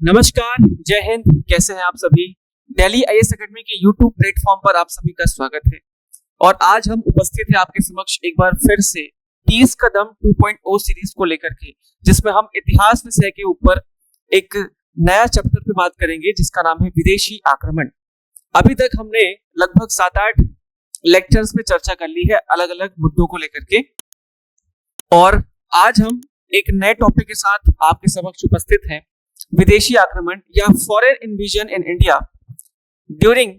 नमस्कार, जय हिंद। कैसे हैं आप सभी। दिल्ली आईएएस एकेडमी के यूट्यूब प्लेटफॉर्म पर आप सभी का स्वागत है। और आज हम उपस्थित हैं आपके समक्ष एक बार फिर से 30 कदम 2.0 सीरीज को लेकर के, जिसमें हम इतिहास विषय के ऊपर एक नया चैप्टर पे बात करेंगे जिसका नाम है विदेशी आक्रमण। अभी तक हमने लगभग 7-8 लेक्चर्स में चर्चा कर ली है अलग अलग मुद्दों को लेकर के, और आज हम एक नए टॉपिक के साथ आपके समक्ष उपस्थित हैं। विदेशी आक्रमण या foreign invasion in India during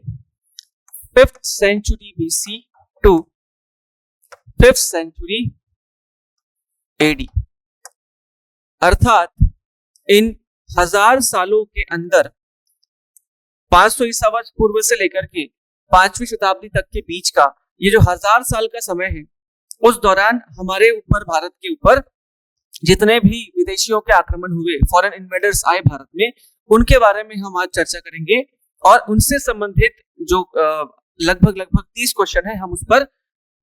5th century BC to 5th century AD, अर्थात इन 1000 सालों के अंदर 500 ईसा वर्ष पूर्व से लेकर के 5वीं शताब्दी तक के बीच का ये जो 1000 साल का समय है, उस दौरान हमारे ऊपर, भारत के ऊपर जितने भी विदेशियों के आक्रमण हुए, फॉरेन इन्वेडर्स आए भारत में, उनके बारे में हम आज चर्चा करेंगे। और उनसे संबंधित जो लगभग 30 क्वेश्चन है, हम उस पर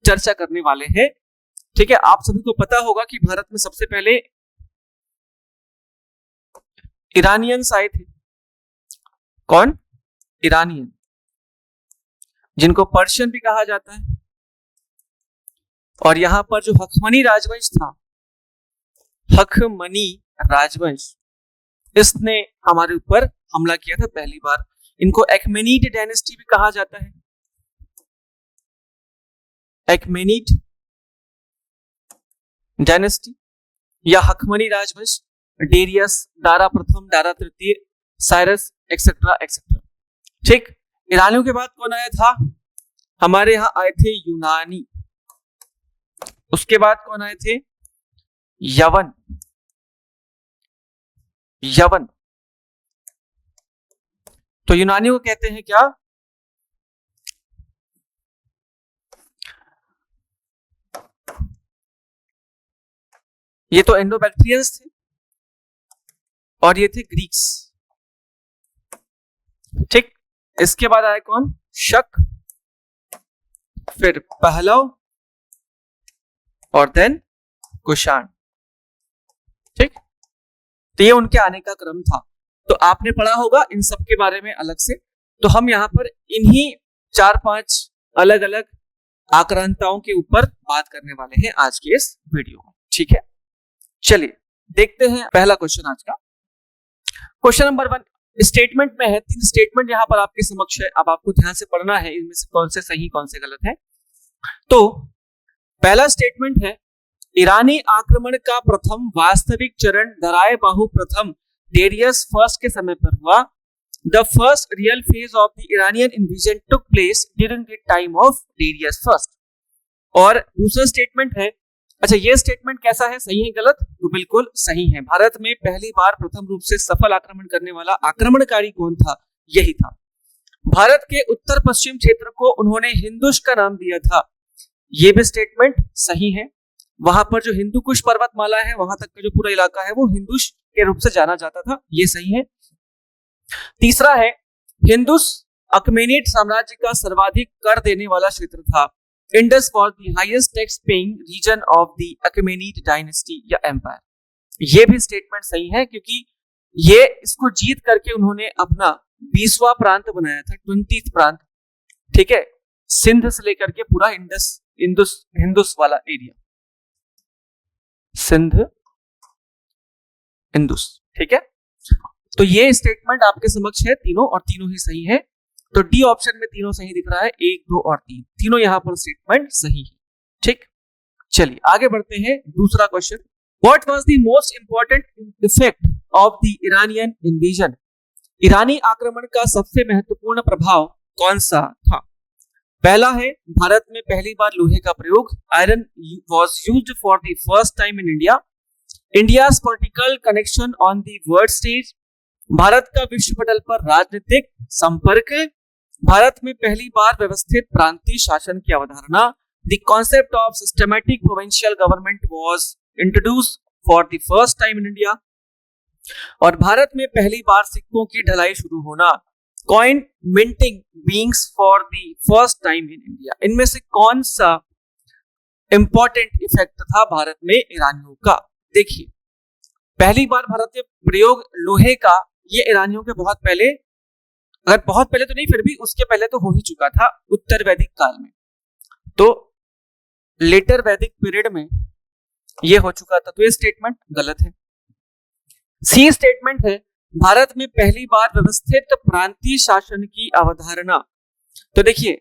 चर्चा करने वाले हैं। ठीक है, आप सभी को पता होगा कि भारत में सबसे पहले ईरानियंस आए थे। कौन? ईरानियन, जिनको पर्शियन भी कहा जाता है। और यहां पर जो हखमनी राजवंश था, हखमनी राजवंश, इसने हमारे ऊपर हमला किया था पहली बार। इनको एक्मेनीड डायनेस्टी भी कहा जाता है। एक्मेनीड डायनेस्टी या हखमनी राजवंश, डेरियस, दारा प्रथम, दारा तृतीय, साइरस एक्सेट्रा एक्सेट्रा। ठीक, ईरानियों के बाद कौन आया था? हमारे यहां आए थे यूनानी। उसके बाद कौन आए थे? यवन। यवन तो यूनानियों को कहते हैं क्या? ये तो इंडो बैक्ट्रियंस थे और ये थे ग्रीक्स। ठीक, इसके बाद आया कौन? शक, फिर पहलव और देन कुषाण। ठीक, तो ये उनके आने का क्रम था। तो आपने पढ़ा होगा इन सब के बारे में अलग से। तो हम यहाँ पर इन्हीं 4-5 अलग अलग आक्रांताओं के ऊपर बात करने वाले हैं आज के इस वीडियो में। ठीक है, चलिए देखते हैं पहला क्वेश्चन आज का। क्वेश्चन नंबर 1 स्टेटमेंट में है। 3 स्टेटमेंट यहाँ पर आपके समक्ष है। अब आपको ध्यान से पढ़ना है, इनमें से कौन से सही कौन से गलत है। तो पहला स्टेटमेंट है, ईरानी आक्रमण का प्रथम वास्तविक चरण दराए बाहु प्रथम डेरियस फर्स्ट के समय पर हुआ। The first real phase of the Iranian invasion took place during the time of Darius first. और दूसरा स्टेटमेंट है, अच्छा ये स्टेटमेंट कैसा है, सही है गलत? तो बिल्कुल सही है। भारत में पहली बार प्रथम रूप से सफल आक्रमण करने वाला आक्रमणकारी कौन था? यही था। भारत के उत्तर पश्चिम क्षेत्र को उन्होंने हिंदुश का नाम दिया था। ये भी स्टेटमेंट सही है। वहां पर जो हिंदू कुश पर्वतमाला है, वहां तक का जो पूरा इलाका है, वो हिंदुश के रूप से जाना जाता था। ये सही है। तीसरा है, हिंदुश अकमेनिड साम्राज्य का सर्वाधिक कर देने वाला क्षेत्र था। Indus was the highest tax paying region of the Achaemenid dynasty या एम्पायर। ये भी स्टेटमेंट सही है, क्योंकि ये इसको जीत करके उन्होंने अपना 20वां प्रांत बनाया था, 20th प्रांत। ठीक है, सिंध से लेकर के पूरा हिंदुस वाला एरिया, सिंध इंदुस। ठीक है, तो ये स्टेटमेंट आपके समक्ष है तीनों, और तीनों ही सही है। तो डी ऑप्शन में तीनों सही दिख रहा है, 1, 2 और 3, तीनों यहां पर स्टेटमेंट सही है। ठीक, चलिए आगे बढ़ते हैं। दूसरा question, what was the most important effect of the Iranian invasion? ईरानी आक्रमण का सबसे महत्वपूर्ण प्रभाव कौन सा था? पहला है, भारत में पहली बार लोहे का प्रयोग। Iron was used for the first time in India. India's political connection on the world stage. Bharat का विश्व पटल पर राजनीतिक संपर्क। भारत में पहली बार व्यवस्थित प्रांतीय शासन की अवधारणा। The concept of systematic provincial government was introduced for the first time in India. और भारत में पहली बार सिक्कों की ढलाई शुरू होना। Coin minting beings for the first time in India. इनमें से कौन सा इंपॉर्टेंट इफेक्ट था भारत में ईरानियों का? देखिए, पहली बार भारत में प्रयोग लोहे का ये ईरानियों के बहुत पहले, अगर बहुत पहले तो नहीं फिर भी उसके पहले तो हो ही चुका था उत्तर वैदिक काल में, तो लेटर वैदिक पीरियड में ये हो चुका था, तो ये स्टेटमेंट गलत है। सी स्टेटमेंट है भारत में पहली बार व्यवस्थित प्रांतीय शासन की अवधारणा। तो देखिए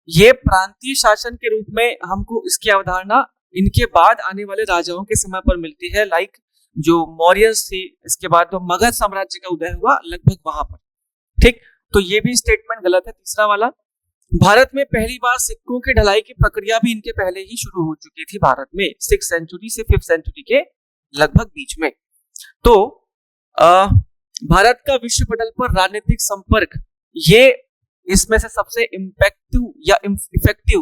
ये प्रांतीय शासन के रूप में हमको इसकी अवधारणा इनके बाद आने वाले राजाओं के समय पर मिलती है, लाइक जो मौर्यस थे, इसके बाद तो मगध साम्राज्य का उदय हुआ लगभग वहां पर, ठीक। तो ये भी स्टेटमेंट गलत है। तीसरा वाला, भारत में पहली बार सिक्कों की ढलाई की प्रक्रिया भी इनके पहले ही शुरू हो चुकी थी भारत में, 6th सेंचुरी से 5th सेंचुरी के लगभग बीच में। तो भारत का विश्व पटल पर राजनीतिक संपर्क, ये इसमें से सबसे इम्पैक्टिव या इफेक्टिव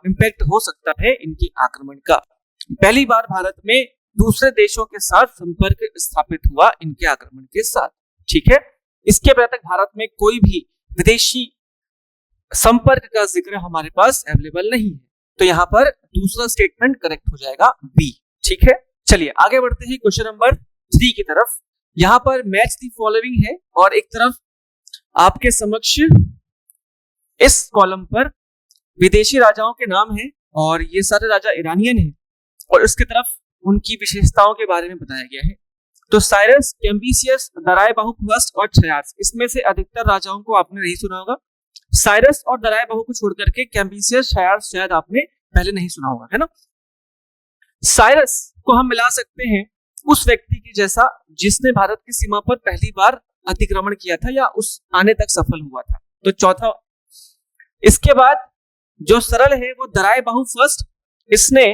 इम्पैक्ट हो सकता है इनके आक्रमण का। पहली बार भारत में दूसरे देशों के साथ संपर्क स्थापित हुआ इनके आक्रमण के साथ, ठीक है। इसके पहले तक भारत में कोई भी विदेशी संपर्क का जिक्र हमारे पास अवेलेबल नहीं है, तो यहाँ पर दूसरा स्टेटमेंट करेक्ट हो जाएगा बी, ठीक है। चलिए आगे बढ़ते हैं क्वेश्चन नंबर 3 की तरफ। यहाँ पर मैच द फॉलोइंग है और एक तरफ आपके समक्ष इस कॉलम पर विदेशी राजाओं के नाम है और ये सारे राजा ईरानियन हैं, और उसकी तरफ उनकी विशेषताओं के बारे में बताया गया है। तो साइरस, कैम्बिसियस, दराय बाहु फर्स्ट और क्षयार्स, इसमें से अधिकतर राजाओं को आपने नहीं सुना होगा। साइरस और दराय बाहु को छोड़ करके कैम्बिसियस, क्षयार्स शायद आपने पहले नहीं सुना होगा, है ना। साइरस को हम मिला सकते हैं उस व्यक्ति की जैसा जिसने भारत की सीमा पर पहली बार अतिक्रमण किया था या उस आने तक सफल हुआ था, तो चौथा। इसके बाद जो सरल है वो दराय बाहु फर्स्ट, इसने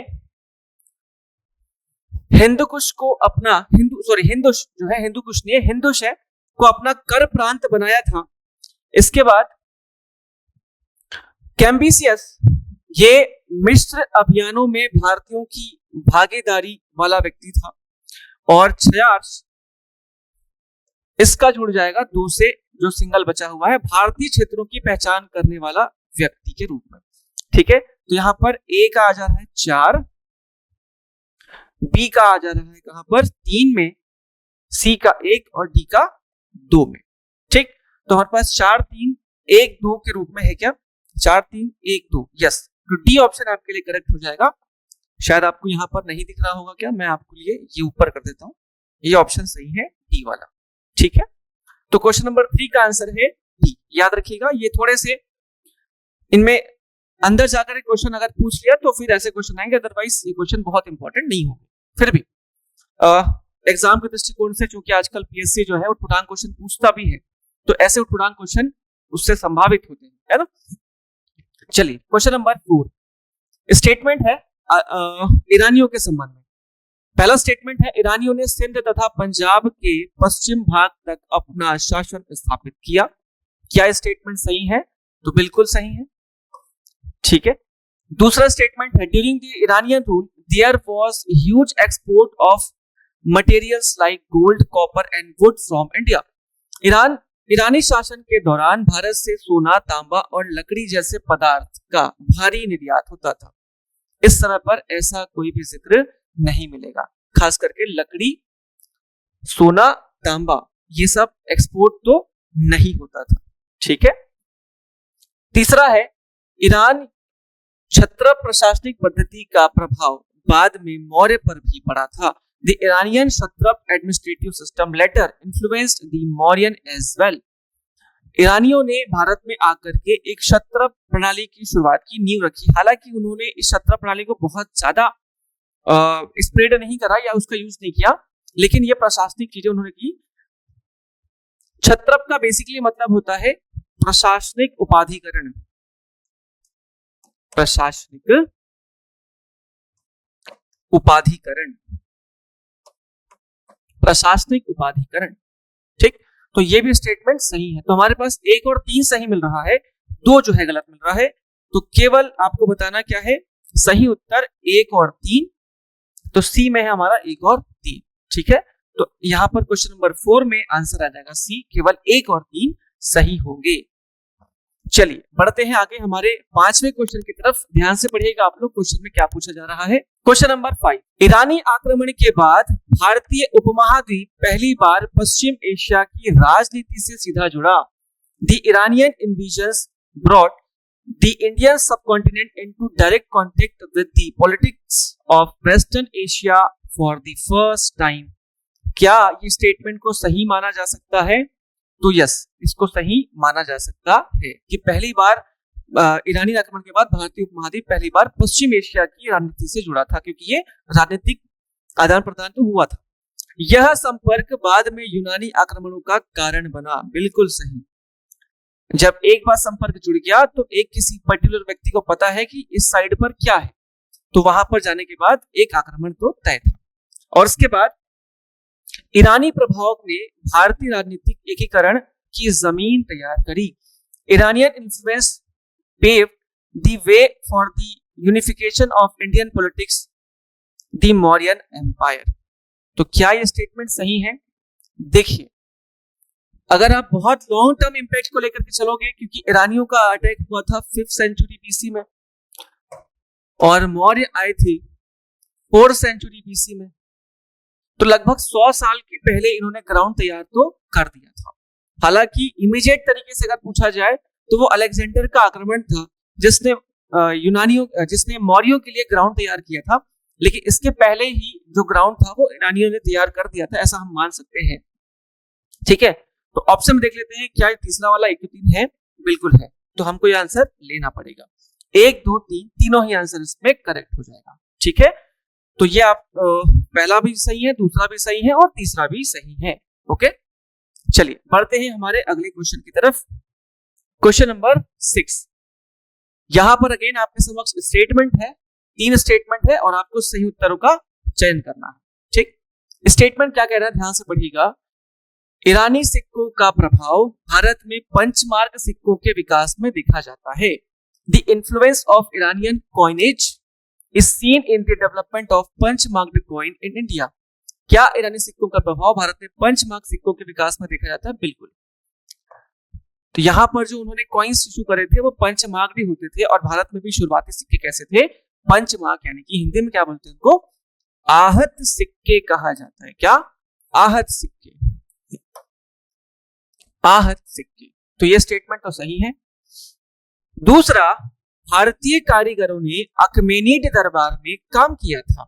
हिंदुकुश को अपना हिंदुश जो है, हिंदुकुश नहीं है, हिंदुश है, को अपना कर प्रांत बनाया था। इसके बाद कैम्बिसियस, ये मिस्र अभियानों में भारतीयों की भागीदारी वाला व्यक्ति था, और क्षयार्स इसका जुड़ जाएगा 2 से, जो सिंगल बचा हुआ है, भारतीय क्षेत्रों की पहचान करने वाला व्यक्ति के रूप में, ठीक है। तो यहां पर ए का आ जा रहा है 4, बी का आ जा रहा है कहां पर 3 में, सी का 1 और डी का 2 में, ठीक। तो हमारे पास 4 3 1 2 के रूप में है क्या, 4 3 1 2, यस। तो डी ऑप्शन आपके लिए करेक्ट हो जाएगा। शायद आपको यहां पर नहीं दिख रहा होगा क्या, मैं आपको लिए ये ऊपर कर देता हूं, ये ऑप्शन सही है डी वाला, ठीक है। तो क्वेश्चन नंबर 3 का आंसर है डी। याद रखिएगा ये थोड़े से इनमें अंदर जाकर क्वेश्चन अगर पूछ लिया तो फिर ऐसे क्वेश्चन आएंगे, अदरवाइज ये क्वेश्चन बहुत इंपॉर्टेंट नहीं होंगे। फिर भी एग्जाम के दृष्टिकोण से, चूंकि आजकल पीएससी जो है उठपटांग क्वेश्चन पूछता भी है, तो ऐसे उठपटांग क्वेश्चन उससे संभावित होते हैं, है ना। चलिए क्वेश्चन नंबर 4, स्टेटमेंट है ईरानियों के संबंध में। पहला स्टेटमेंट है ईरानियों ने सिंध तथा पंजाब के पश्चिम भाग तक अपना शासन स्थापित किया। क्या स्टेटमेंट सही है, तो बिल्कुल सही है, ठीक है। दूसरा स्टेटमेंट है during the Iranian rule there was huge export of materials like gold, copper and wood from India. ईरानी शासन के दौरान भारत से सोना, तांबा और लकड़ी जैसे पदार्थ का भारी निर्यात होता था। इस समय पर ऐसा कोई भी जिक्र नहीं मिलेगा, खास करके लकड़ी, सोना, तांबा ये सब एक्सपोर्ट तो नहीं होता था, ठीक है। तीसरा है ईरान क्षत्रप प्रशासनिक पद्धति का प्रभाव बाद में मौर्य पर भी पड़ा था। The Iranian kshatrap administrative system later influenced the Mauryan as well. ईरानियों ने भारत में आकर के एक क्षत्रप प्रणाली की शुरुआत की, नींव रखी। हालांकि उन्होंने इस क्षत्रप प्रणाली को बहुत ज्यादा स्प्रेड नहीं करा या उसका यूज नहीं किया, लेकिन ये प्रशासनिक चीजें उन्होंने की। क्षत्रप का बेसिकली मतलब होता है प्रशासनिक उपाधिकरण, प्रशासनिक उपाधिकरण, प्रशासनिक उपाधिकरण, ठीक। तो ये भी स्टेटमेंट सही है। तो हमारे पास 1 और 3 सही मिल रहा है, 2 जो है गलत मिल रहा है। तो केवल आपको बताना क्या है सही उत्तर 1 और 3, तो सी में है हमारा 1 और 3, ठीक है। तो यहां पर क्वेश्चन नंबर 4 में आंसर आ जाएगा सी, केवल 1 और 3 सही होंगे। चलिए बढ़ते हैं आगे हमारे 5वें क्वेश्चन की तरफ। ध्यान से पढ़िएगा आप लोग, क्वेश्चन में क्या पूछा जा रहा है। क्वेश्चन नंबर 5, ईरानी आक्रमण के बाद भारतीय उपमहाद्वीप पहली बार पश्चिम एशिया की राजनीति से सीधा जुड़ा। The Iranian invasions brought the Indian subcontinent into direct contact with the politics of western Asia for the first time. क्या ये स्टेटमेंट को सही माना जा सकता है? तो यस, इसको सही माना जा सकता है कि पहली बार ईरानी आक्रमण के बाद भारतीय उपमहाद्वीप पहली बार पश्चिम एशिया की राजनीति से जुड़ा था, क्योंकि ये राजनीतिक आदान प्रदान तो हुआ था। यह संपर्क बाद में यूनानी आक्रमणों का कारण बना। बिल्कुल सही। जब एक बार संपर्क जुड़ गया तो एक किसी पर्टिकुलर व्यक्ति को पता है कि इस साइड पर क्या है, तो वहां पर जाने के बाद एक आक्रमण तो तय था। और उसके बाद ईरानी प्रभाव ने भारतीय राजनीतिक एकीकरण की जमीन तैयार करी। Iranian influence paved the way for the unification of Indian politics, the Mauryan Empire। तो क्या ये स्टेटमेंट सही है? देखिए, अगर आप बहुत लॉन्ग टर्म इंपैक्ट को लेकर के चलोगे, क्योंकि ईरानियों का अटैक हुआ था 5th सेंचुरी बीसी में और मौर्य आए थे 4th सेंचुरी बीसी में, तो लगभग 100 साल के पहले इन्होंने ग्राउंड तैयार तो कर दिया था। हालांकि इमीडिएट तरीके से अगर पूछा जाए तो वो अलेक्जेंडर का आक्रमण था जिसने जिसने मौर्यों के लिए ग्राउंड तैयार किया था, लेकिन इसके पहले ही जो ग्राउंड था वो ईरानियों ने तैयार कर दिया था, ऐसा हम मान सकते हैं। ठीक है, तो ऑप्शन देख लेते हैं, क्या तीसरा वाला 1 2 3 है? बिल्कुल है, तो हमको ये आंसर लेना पड़ेगा। 1 2 3 तीनों ही आंसर इसमें करेक्ट हो जाएगा। ठीक है, तो ये आप पहला भी सही है, दूसरा भी सही है और तीसरा भी सही है। ओके, चलिए बढ़ते हैं हमारे अगले क्वेश्चन की तरफ। क्वेश्चन नंबर 6, यहां पर अगेन आपके समक्ष स्टेटमेंट है, 3 स्टेटमेंट है और आपको सही उत्तरों का चयन करना है। ठीक, स्टेटमेंट क्या कह रहा है, ध्यान से पढ़िएगा। ईरानी सिक्कों का प्रभाव भारत में पंचमार्क सिक्कों के विकास में देखा जाता है। The influence of Iranian coinage is seen in the development of punch-marked coin in India. क्या ईरानी सिक्कों का प्रभाव भारत में पंचमार्क सिक्कों के विकास में देखा जाता है? बिल्कुल। तो यहाँ पर जो उन्होंने कॉइन्स इशू करे थे वो पंचमार्क भी होते थे, और भारत में भी शुरुआती सिक्के कैसे थे? पंचमार्क, यानी कि हिंदी में क्या बोलते हैं उनको? आहत सिक्के कहा जाता है। क्या? आहत सिक्के, आहत सिक्के। तो ये स्टेटमेंट तो सही है। दूसरा, भारतीय कारीगरों ने अखमेनीड दरबार में काम किया था।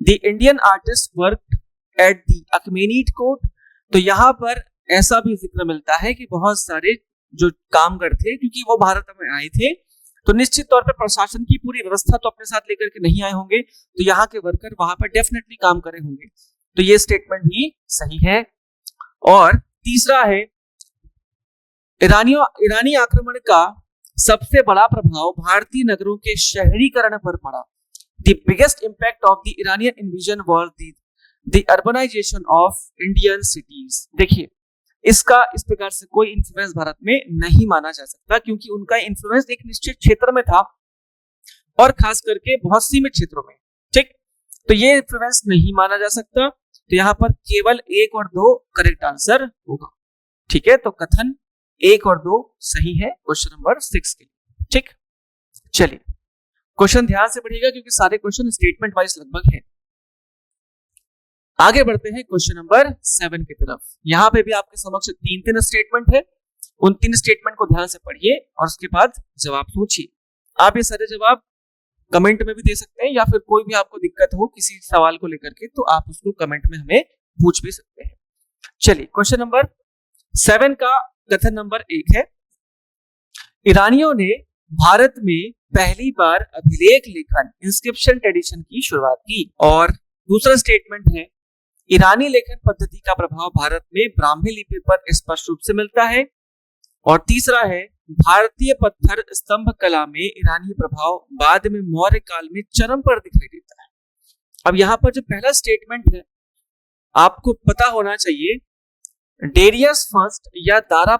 The Indian artist worked at the Achaemenid court. तो यहाँ पर ऐसा भी जिक्र मिलता है कि बहुत सारे जो कामगार थे, क्योंकि वो भारत में आए थे, तो निश्चित तौर पर प्रशासन की पूरी व्यवस्था तो अपने साथ लेकर के नहीं आए होंगे, तो यहाँ के वर्कर वहां पर डेफिनेटली काम करे होंगे। तो ये स्टेटमेंट भी सही है। और तीसरा है, ईरानी आक्रमण का सबसे बड़ा प्रभाव भारतीय नगरों के शहरीकरण पर पड़ा। The biggest impact of the Iranian invasion was the urbanisation of Indian cities. देखिए, इसका इस प्रकार से कोई इन्फ्लुएंस भारत में नहीं माना जा सकता, क्योंकि उनका इन्फ्लुएंस एक निश्चित क्षेत्र में था और खास करके बहुत सीमित क्षेत्रों में। ठीक, तो ये इन्फ्लुएंस नहीं माना जा सकता। तो यहाँ पर केवल 1 और 2 करेक्ट आंसर होगा। ठीक है, तो कथन 1 और 2 सही है क्वेश्चन नंबर 6 के लिए। ठीक, चलिए क्वेश्चन ध्यान से पढ़िएगा, क्योंकि सारे क्वेश्चन स्टेटमेंट वाइज लगभग है। आगे बढ़ते हैं क्वेश्चन नंबर 7 की तरफ। यहाँ पे भी आपके समक्ष 3 स्टेटमेंट है। उन 3 स्टेटमेंट को ध्यान से पढ़िए और उसके बाद जवाब सोचिए। आप ये सारे जवाब कमेंट में भी दे सकते हैं, या फिर कोई भी आपको दिक्कत हो किसी सवाल को लेकर के, तो आप उसको कमेंट में हमें पूछ भी सकते हैं। चलिए क्वेश्चन नंबर 7 का कथन नंबर 1 है, ईरानियों ने भारत में पहली बार अभिलेख लेखन इंस्क्रिप्शन ट्रेडिशन की शुरुआत की। और दूसरा स्टेटमेंट है, ईरानी लेखन पद्धति का प्रभाव भारत में ब्राह्मी लिपि पर स्पष्ट रूप से मिलता है। और तीसरा है, भारतीय पत्थर स्तंभ कला में ईरानी प्रभाव बाद में मौर्य काल में चरम पर दिखाई देता है। अब यहाँ पर जो पहला स्टेटमेंट है, आपको पता होना चाहिए, डेरियस फर्स्ट या दारा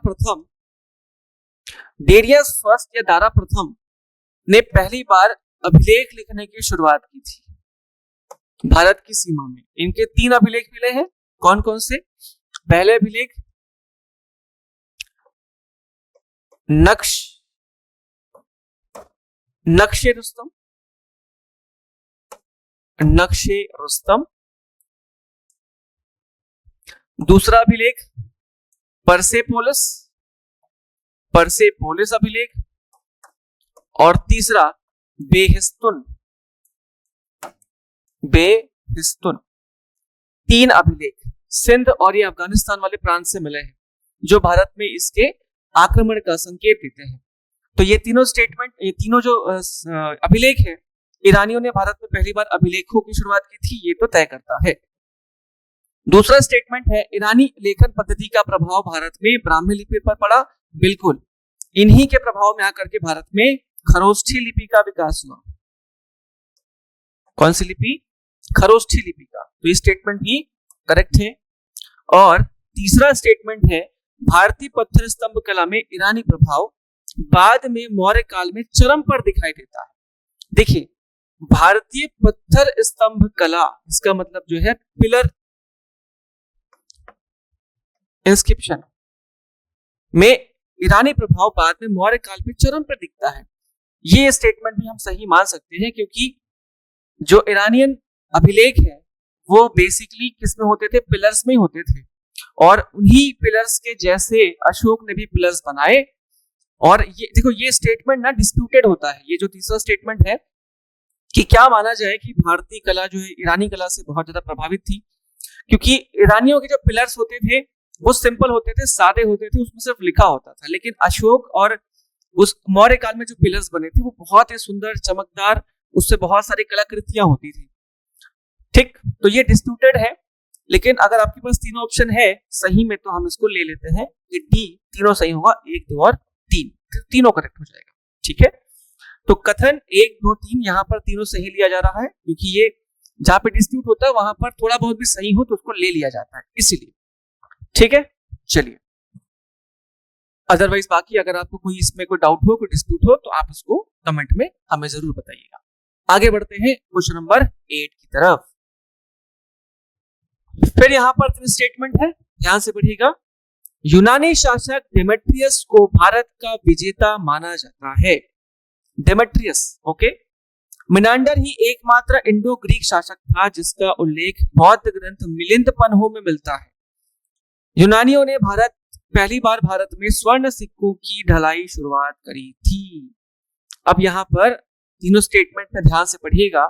प्रथम ने पहली बार अभिलेख लिखने की शुरुआत की थी भारत की सीमा में। इनके 3 अभिलेख मिले हैं। कौन कौन से? पहले अभिलेख नक्शे रुस्तम, नक्शे रुस्तम। दूसरा अभिलेख परसेपोलिस, परसेपोलिस अभिलेख। और तीसरा बेहिस्तुन, बेहिस्तुन। 3 अभिलेख सिंध और ये अफगानिस्तान वाले प्रांत से मिले हैं जो भारत में इसके आक्रमण का संकेत देते हैं। तो ये तीनों स्टेटमेंट, ये तीनों जो अभिलेख है, ईरानियों ने भारत में पहली बार अभिलेखों की शुरुआत की थी, ये तो तय करता है। दूसरा स्टेटमेंट है ईरानी लेखन पद्धति का प्रभाव भारत में ब्राह्मी लिपि पर पड़ा। बिल्कुल, इन्हीं के प्रभाव में आकर के भारत में खरोष्ठी लिपि का विकास हुआ। कौन सी लिपि? खरोष्ठी लिपि का। तो ये स्टेटमेंट भी करेक्ट है। और तीसरा स्टेटमेंट है भारतीय पत्थर स्तंभ कला में ईरानी प्रभाव बाद में मौर्य काल में चरम पर दिखाई देता है। देखिए, भारतीय पत्थर स्तंभ कला, इसका मतलब जो है पिलर इंस्क्रिप्शन में ईरानी प्रभाव बाद में मौर्य काल में चरम पर दिखता है। ये स्टेटमेंट भी हम सही मान सकते हैं, क्योंकि जो ईरानियन अभिलेख है वो बेसिकली किसमें होते थे? पिलर्स में होते थे। और उन्हीं पिलर्स के जैसे अशोक ने भी पिलर्स बनाए। और ये देखो, ये स्टेटमेंट ना डिस्प्यूटेड होता है। ये जो तीसरा स्टेटमेंट है कि क्या माना जाए कि भारतीय कला जो है ईरानी कला से बहुत ज्यादा प्रभावित थी, क्योंकि ईरानियों के जो पिलर्स होते थे वो सिंपल होते थे, सादे होते थे, उसमें सिर्फ लिखा होता था। लेकिन अशोक और उस मौर्य काल में जो पिलर्स बने थे वो बहुत ही सुंदर, चमकदार, उससे बहुत सारी कलाकृतियां होती थी। ठीक, तो ये डिस्प्यूटेड है। लेकिन अगर आपके पास तीनों ऑप्शन है सही में, तो हम इसको ले लेते हैं कि डी तीनों सही होगा। 1, 2 और 3 तीनों करेक्ट हो जाएगा। ठीक है, तो कथन 1, 2, 3 यहाँ पर तीनों सही लिया जा रहा है, क्योंकि ये जहां पे डिस्प्यूट होता है वहां पर थोड़ा बहुत भी सही हो तो उसको ले लिया जाता है, इसीलिए। ठीक है, चलिए। अदरवाइज बाकी अगर आपको कोई इसमें कोई डाउट हो, कोई डिस्प्यूट हो, तो आप उसको कमेंट में हमें जरूर बताइएगा। आगे बढ़ते हैं क्वेश्चन नंबर 8 की तरफ। फिर यहां पर 3 स्टेटमेंट है, ध्यान से पढ़िएगा। यूनानी शासक डेमेट्रियस को भारत का विजेता माना जाता है। Demetrius, okay. मिनांडर ही एकमात्र इंडो ग्रीक शासक था जिसका उल्लेख बौद्ध ग्रंथ मिलिंद पन्हों में मिलता है। यूनानियों ने पहली बार भारत में स्वर्ण सिक्कों की ढलाई शुरुआत करी थी। अब यहां पर तीनों स्टेटमेंट में ध्यान से पढ़िएगा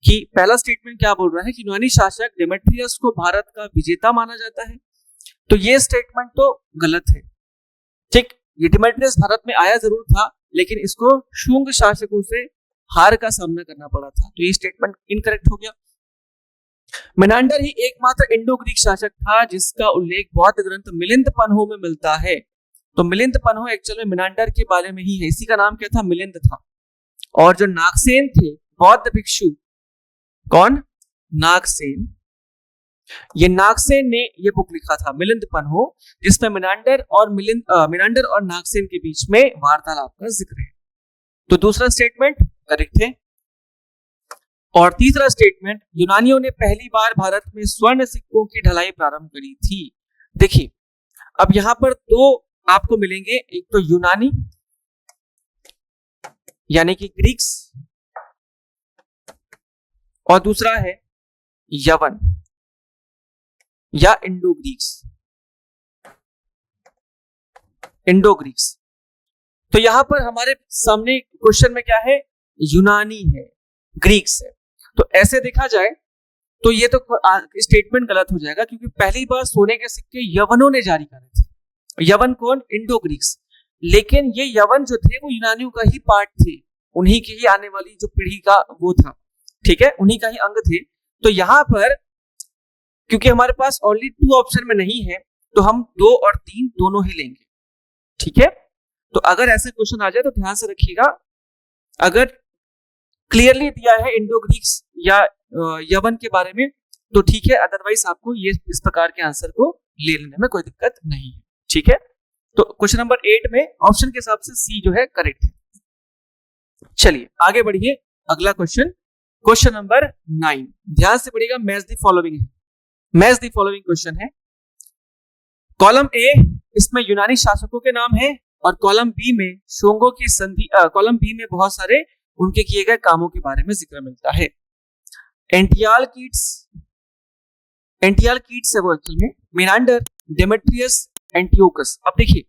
कि पहला स्टेटमेंट क्या बोल रहा है कि यूनानी शासक डेमेट्रियस को भारत का विजेता माना जाता है। तो ये स्टेटमेंट तो गलत है। ठीक, ये डेमेट्रियस भारत में आया जरूर था, लेकिन इसको शुंग शासकों से हार का सामना करना पड़ा था। तो ये स्टेटमेंट इनकरेक्ट हो गया। मिनांडर ही एकमात्र इंडो ग्रीक शासक था जिसका उल्लेख बौद्ध ग्रंथ मिलिंद पन्हों में मिलता है। तो मिलिंद पन्हों एक्चुअल में मिनांडर के बारे में ही है। इसी का नाम क्या था? मिलिंद था। और जो नागसेन थे बौद्ध भिक्षु, कौन? नागसेन। ये नागसेन ने ये बुक लिखा था मिलिंद पन्हों, जिसमें मिनांडर और नागसेन के बीच में वार्तालाप का जिक्र है। तो दूसरा स्टेटमेंट करेक्ट है। और तीसरा स्टेटमेंट, यूनानियों ने पहली बार भारत में स्वर्ण सिक्कों की ढलाई प्रारंभ करी थी। देखिए, अब यहां पर 2 आपको मिलेंगे, एक तो यूनानी यानी कि ग्रीक्स, और दूसरा है यवन या इंडो ग्रीक्स। Indo Greeks. तो यहां पर हमारे सामने क्वेश्चन में क्या है? यूनानी है, ग्रीक्स है। तो ऐसे देखा जाए तो ये तो स्टेटमेंट गलत हो जाएगा, क्योंकि पहली बार सोने के सिक्के यवनों ने जारी करे थे। यवन कौन? Indo Greeks. लेकिन ये यवन जो थे वो यूनानियों का ही पार्ट थे, उन्हीं की ही आने वाली जो पीढ़ी का वो था। ठीक है, उन्हीं का ही अंग थे। तो यहां पर क्योंकि हमारे पास ओनली 2 ऑप्शन में नहीं है, तो हम 2 और 3 दोनों ही लेंगे। ठीक है, तो अगर ऐसा क्वेश्चन आ जाए तो ध्यान से रखिएगा। अगर क्लियरली दिया है इंडो ग्रीक्स या यवन के बारे में तो ठीक है, अदरवाइज आपको ये इस प्रकार के आंसर को ले लेने में कोई दिक्कत नहीं है। ठीक है, तो क्वेश्चन नंबर 8 में ऑप्शन के हिसाब से सी जो है करेक्ट है। चलिए आगे बढ़िए, अगला क्वेश्चन, क्वेश्चन नंबर 9। ध्यान से पढ़िएगा, मैच द फॉलोइंग है। मैच द फॉलोइंग क्वेश्चन है। कॉलम ए इसमें यूनानी शासकों के नाम है, और कॉलम बी में शोंगों की संधि, कॉलम बी में बहुत सारे उनके किए गए कामों के बारे में जिक्र मिलता है। एंटियालकीट्स, एंटियालकीट्स है वो एक्चुअल में, मेनांडर, डेमेट्रियस, एंटियोकस। अब देखिए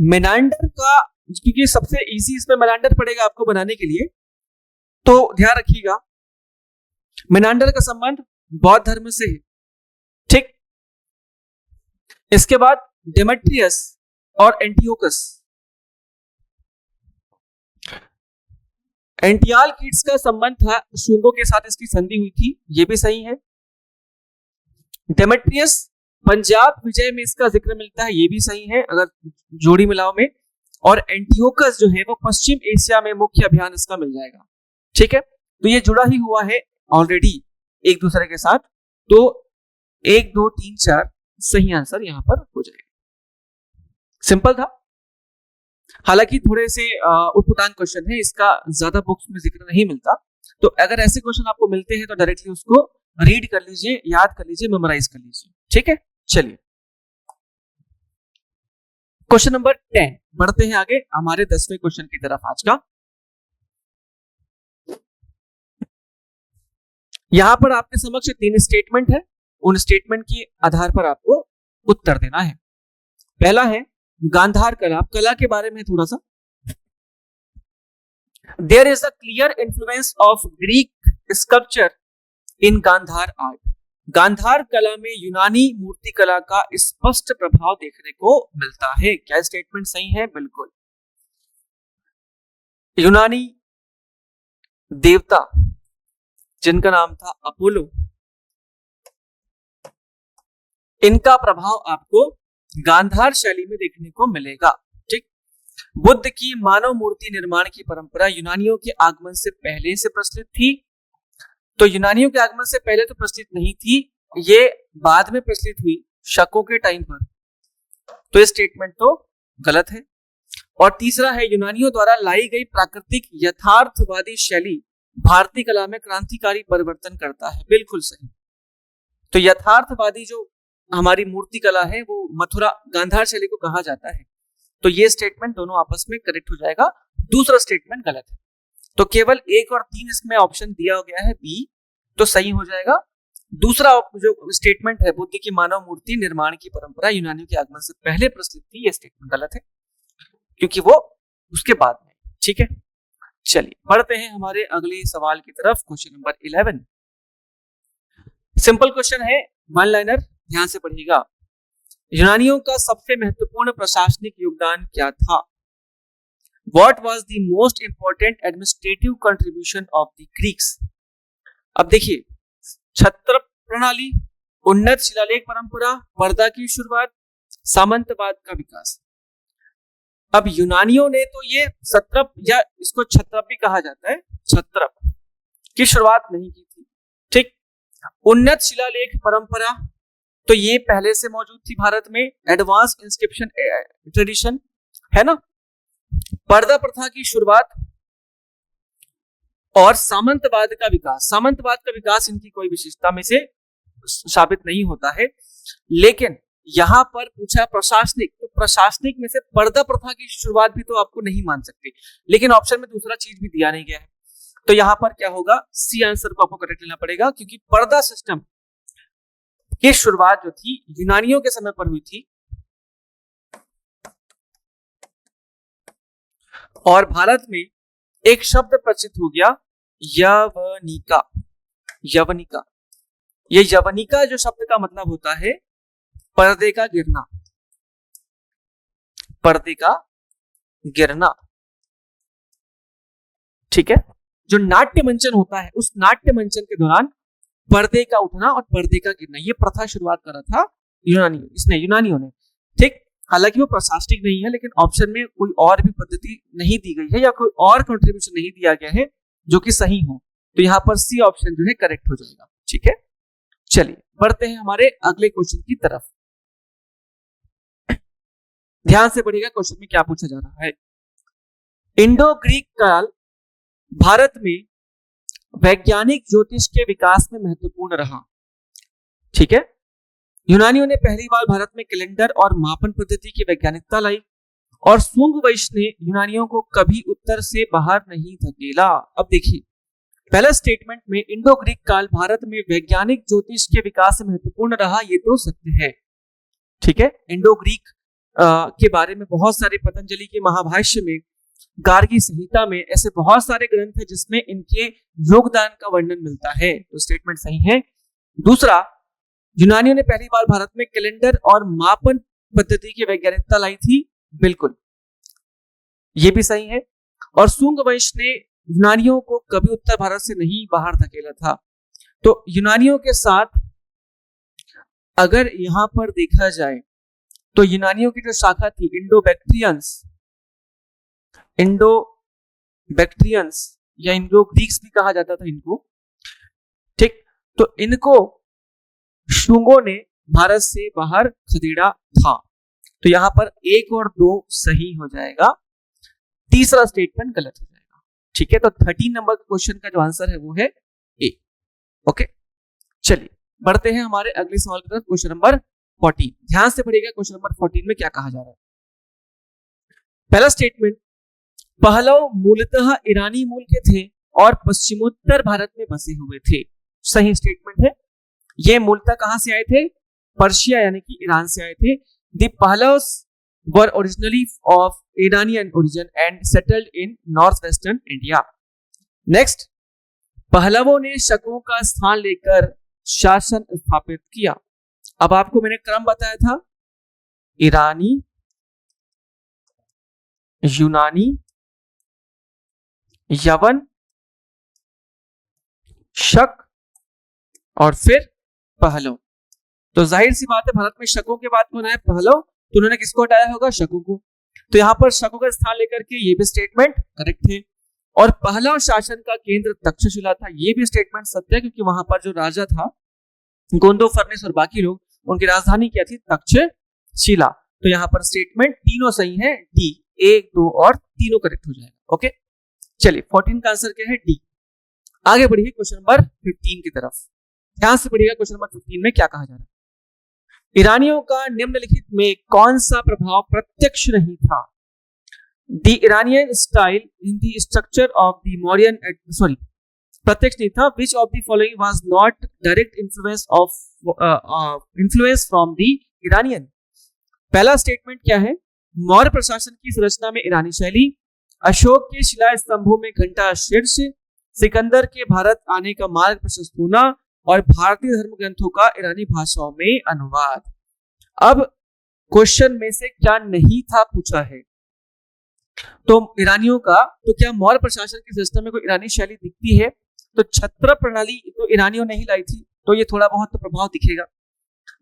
मेनांडर का, क्योंकि सबसे इजी इसमें मेनांडर पड़ेगा आपको बनाने के लिए, तो ध्यान रखिएगा मेनांडर का संबंध बौद्ध धर्म से है, ठीक। इसके बाद डेमेट्रियस और एंटियोकस। एंटियालकीट्स का संबंध था शुंगों के साथ, इसकी संधि हुई थी, ये भी सही है। डेमेट्रियस पंजाब विजय में इसका जिक्र मिलता है, ये भी सही है अगर जोड़ी मिलाओ में। और एंटियोकस जो है वो पश्चिम एशिया में मुख्य अभियान इसका मिल जाएगा, ठीक है। तो ये जुड़ा ही हुआ है ऑलरेडी एक दूसरे के साथ, तो 1 2 3 4 सही आंसर यहां पर हो जाएगा। सिंपल था, हालांकि थोड़े से उटपटांग क्वेश्चन है, इसका ज्यादा बुक्स में जिक्र नहीं मिलता, तो अगर ऐसे क्वेश्चन आपको मिलते हैं तो डायरेक्टली उसको रीड कर लीजिए, याद कर लीजिए, मेमोराइज कर लीजिए, ठीक है। चलिए क्वेश्चन नंबर 10, बढ़ते हैं आगे हमारे 10वें क्वेश्चन की तरफ आज का। यहां पर आपके समक्ष 3 स्टेटमेंट है, उन स्टेटमेंट के आधार पर आपको उत्तर देना है। पहला है गांधार कला, कला के बारे में थोड़ा सा। There is a clear influence of Greek sculpture in Gandhara art. Gandhara कला में यूनानी मूर्ति कला का स्पष्ट प्रभाव देखने को मिलता है। क्या स्टेटमेंट सही है? बिल्कुल। यूनानी देवता जिनका नाम था अपोलो, इनका प्रभाव आपको गांधार शैली में देखने को मिलेगा, ठीक। बुद्ध की मानव मूर्ति निर्माण की परंपरा यूनानियों के आगमन से पहले से प्रचलित थी। तो यूनानियों के आगमन से पहले तो प्रचलित नहीं थी, ये बाद में प्रचलित हुई शकों के टाइम पर, तो ये स्टेटमेंट तो गलत है। और तीसरा है यूनानियों द्वारा लाई गई प्राकृतिक यथार्थवादी शैली भारतीय कला में क्रांतिकारी परिवर्तन करता है, बिल्कुल सही। तो यथार्थवादी जो हमारी मूर्ति कला है वो मथुरा गांधार शैली को कहा जाता है, तो ये स्टेटमेंट दोनों आपस में करेक्ट हो जाएगा। दूसरा स्टेटमेंट गलत है, तो केवल 1 और 3 इसमें ऑप्शन दिया गया है बी, तो सही हो जाएगा। दूसरा जो स्टेटमेंट है बुद्ध की मानव मूर्ति निर्माण की परंपरा यूनानियों के आगमन से पहले प्रचलित थी, ये स्टेटमेंट गलत है क्योंकि वो उसके बाद में, ठीक है। चलिए बढ़ते हैं हमारे अगले सवाल की तरफ, क्वेश्चन नंबर 11। सिंपल क्वेश्चन है, वन लाइनर, ध्यान से पढ़िएगा। यूनानियों का सबसे महत्वपूर्ण प्रशासनिक योगदान क्या था? What was the most important administrative contribution of the Greeks? अब देखिए, छत्र प्रणाली, उन्नत शिलालेख परंपरा, पर्दा की शुरुआत, सामंतवाद का विकास। अब यूनानियों ने तो ये सत्रप या इसको छत्रप भी कहा जाता है, छत्रप की शुरुआत नहीं की थी, ठीक। उन्नत शिलालेख परंपरा तो ये पहले से मौजूद थी भारत में, एडवांस इंस्क्रिप्शन ट्रेडिशन है ना। पर्दा प्रथा की शुरुआत और सामंतवाद का विकास। सामंतवाद का विकास इनकी कोई विशेषता में से साबित नहीं होता है, लेकिन यहां पर पूछा प्रशासनिक, तो प्रशासनिक में से पर्दा प्रथा की शुरुआत भी तो आपको नहीं मान सकते, लेकिन ऑप्शन में दूसरा चीज भी दिया नहीं गया है, तो यहां पर क्या होगा, सी आंसर को आपको करेक्ट लेना पड़ेगा, क्योंकि पर्दा सिस्टम की शुरुआत जो थी यूनानियों के समय पर हुई थी और भारत में एक शब्द प्रचलित हो गया, यवनिका। यवनिका, ये यवनिका जो शब्द का मतलब होता है पर्दे का गिरना, पर्दे का गिरना, ठीक है। जो नाट्य मंचन होता है, उस नाट्य मंचन के दौरान पर्दे का उठना और पर्दे का गिरना, ये प्रथा शुरुआत करा था यूनानियों ने, ठीक। हालांकि वो प्रशासनिक नहीं है, लेकिन ऑप्शन में कोई और भी पद्धति नहीं दी गई है या कोई और कंट्रीब्यूशन नहीं दिया गया है जो कि सही हो, तो यहां पर सी ऑप्शन जो है करेक्ट हो जाएगा, ठीक है। चलिए बढ़ते हैं हमारे अगले क्वेश्चन की तरफ। ध्यान से पढ़िएगा क्वेश्चन में क्या पूछा जा रहा है। इंडो ग्रीक काल भारत में वैज्ञानिक ज्योतिष के विकास में महत्वपूर्ण रहा, ठीक है। यूनानियों ने पहली बार भारत में कैलेंडर और मापन पद्धति की वैज्ञानिकता लाई और शुंग वंश ने यूनानियों को कभी उत्तर से बाहर नहीं धकेला। अब देखिए, पहला स्टेटमेंट में इंडो ग्रीक काल भारत में वैज्ञानिक ज्योतिष के विकास में महत्वपूर्ण रहा, ये तो सत्य है। ठीक है, इंडो ग्रीक के बारे में बहुत सारे, पतंजलि के महाभाष्य में, गार्गी संहिता में ऐसे बहुत सारे ग्रंथ हैं जिसमें इनके योगदान का वर्णन मिलता है, तो स्टेटमेंट सही है। दूसरा, यूनानियों ने पहली बार भारत में कैलेंडर और मापन पद्धति की वैज्ञानिकता लाई थी, बिल्कुल ये भी सही है। और सुंग वंश ने यूनानियों को कभी उत्तर भारत से नहीं बाहर धकेला था। तो यूनानियों के साथ अगर यहां पर देखा जाए तो यूनानियों की जो शाखा थी इंडो बैक्ट्रियंस या इंडो ग्रीक्स भी कहा जाता था इनको, ठीक, तो इनको शुंगों ने भारत से बाहर खदेड़ा था। तो यहां पर 1 और 2 सही हो जाएगा, तीसरा स्टेटमेंट गलत हो जाएगा। ठीक है, तो 13 नंबर के क्वेश्चन का जो आंसर है वो है ए। ओके, चलिए बढ़ते हैं हमारे अगले सवाल की तरफ, क्वेश्चन नंबर 14। ध्यान से पढ़िएगा क्वेश्चन नंबर 14 में क्या कहा जा रहा है। पहला स्टेटमेंट, पहलव मूलतः ईरानी मूल के थे और पश्चिमोत्तर भारत में बसे हुए थे। सही स्टेटमेंट है। ये मूलतः कहां से आए थे? पर्शिया यानी कि ईरान से आए थे। The Pahlavas were originally of Iranian origin and settled in northwestern India. Next, पहलवों ने शकों का स्थान लेकर शासन स्थापित किया। अब आपको मैंने क्रम बताया था, ईरानी, यूनानी, यवन, शक और फिर पहलव। तो जाहिर सी बात है भारत में शकों के बाद कौन आया? पहलव। तो उन्होंने किसको हटाया होगा? शकों को। तो यहां पर शकों का स्थान लेकर के ये भी स्टेटमेंट करेक्ट है। और पहलव शासन का केंद्र तक्षशिला था, ये भी स्टेटमेंट सत्य है, क्योंकि वहां पर जो राजा था गोंदो फर्नेस और बाकी लोग, उनकी राजधानी क्या थी? तक्षशिला। तो यहां पर स्टेटमेंट तीनों सही है, डी, 1, 2 और तीनों करेक्ट हो जाएगा। ओके, चलिए 14 का आंसर क्या है? डी। आगे बढ़िए क्वेश्चन नंबर 15 की तरफ। ध्यान से पढ़िएगा क्वेश्चन नंबर 15 में क्या कहा जा रहा है। ईरानियों का निम्नलिखित में कौन सा प्रभाव प्रत्यक्ष नहीं था? The Iranian style in the structure of the Mauryan, प्रत्यक्ष नहीं था। Which of the following was not direct influence from the Iranian? पहला स्टेटमेंट क्या है? मौर्य प्रशासन की संरचना में ईरानी शैली, अशोक के शिला स्तंभों में घंटा शीर्ष, सिकंदर के भारत आने का मार्ग प्रशस्त होना और भारतीय धर्म ग्रंथों का ईरानी भाषाओं में अनुवाद। अब क्वेश्चन में से क्या नहीं था पूछा है, तो ईरानियों का, तो क्या मौर्य प्रशासन के सिस्टम में कोई ईरानी शैली दिखती है? तो छत्र प्रणाली तो ईरानियों ने ही लाई थी, तो ये थोड़ा बहुत तो प्रभाव दिखेगा।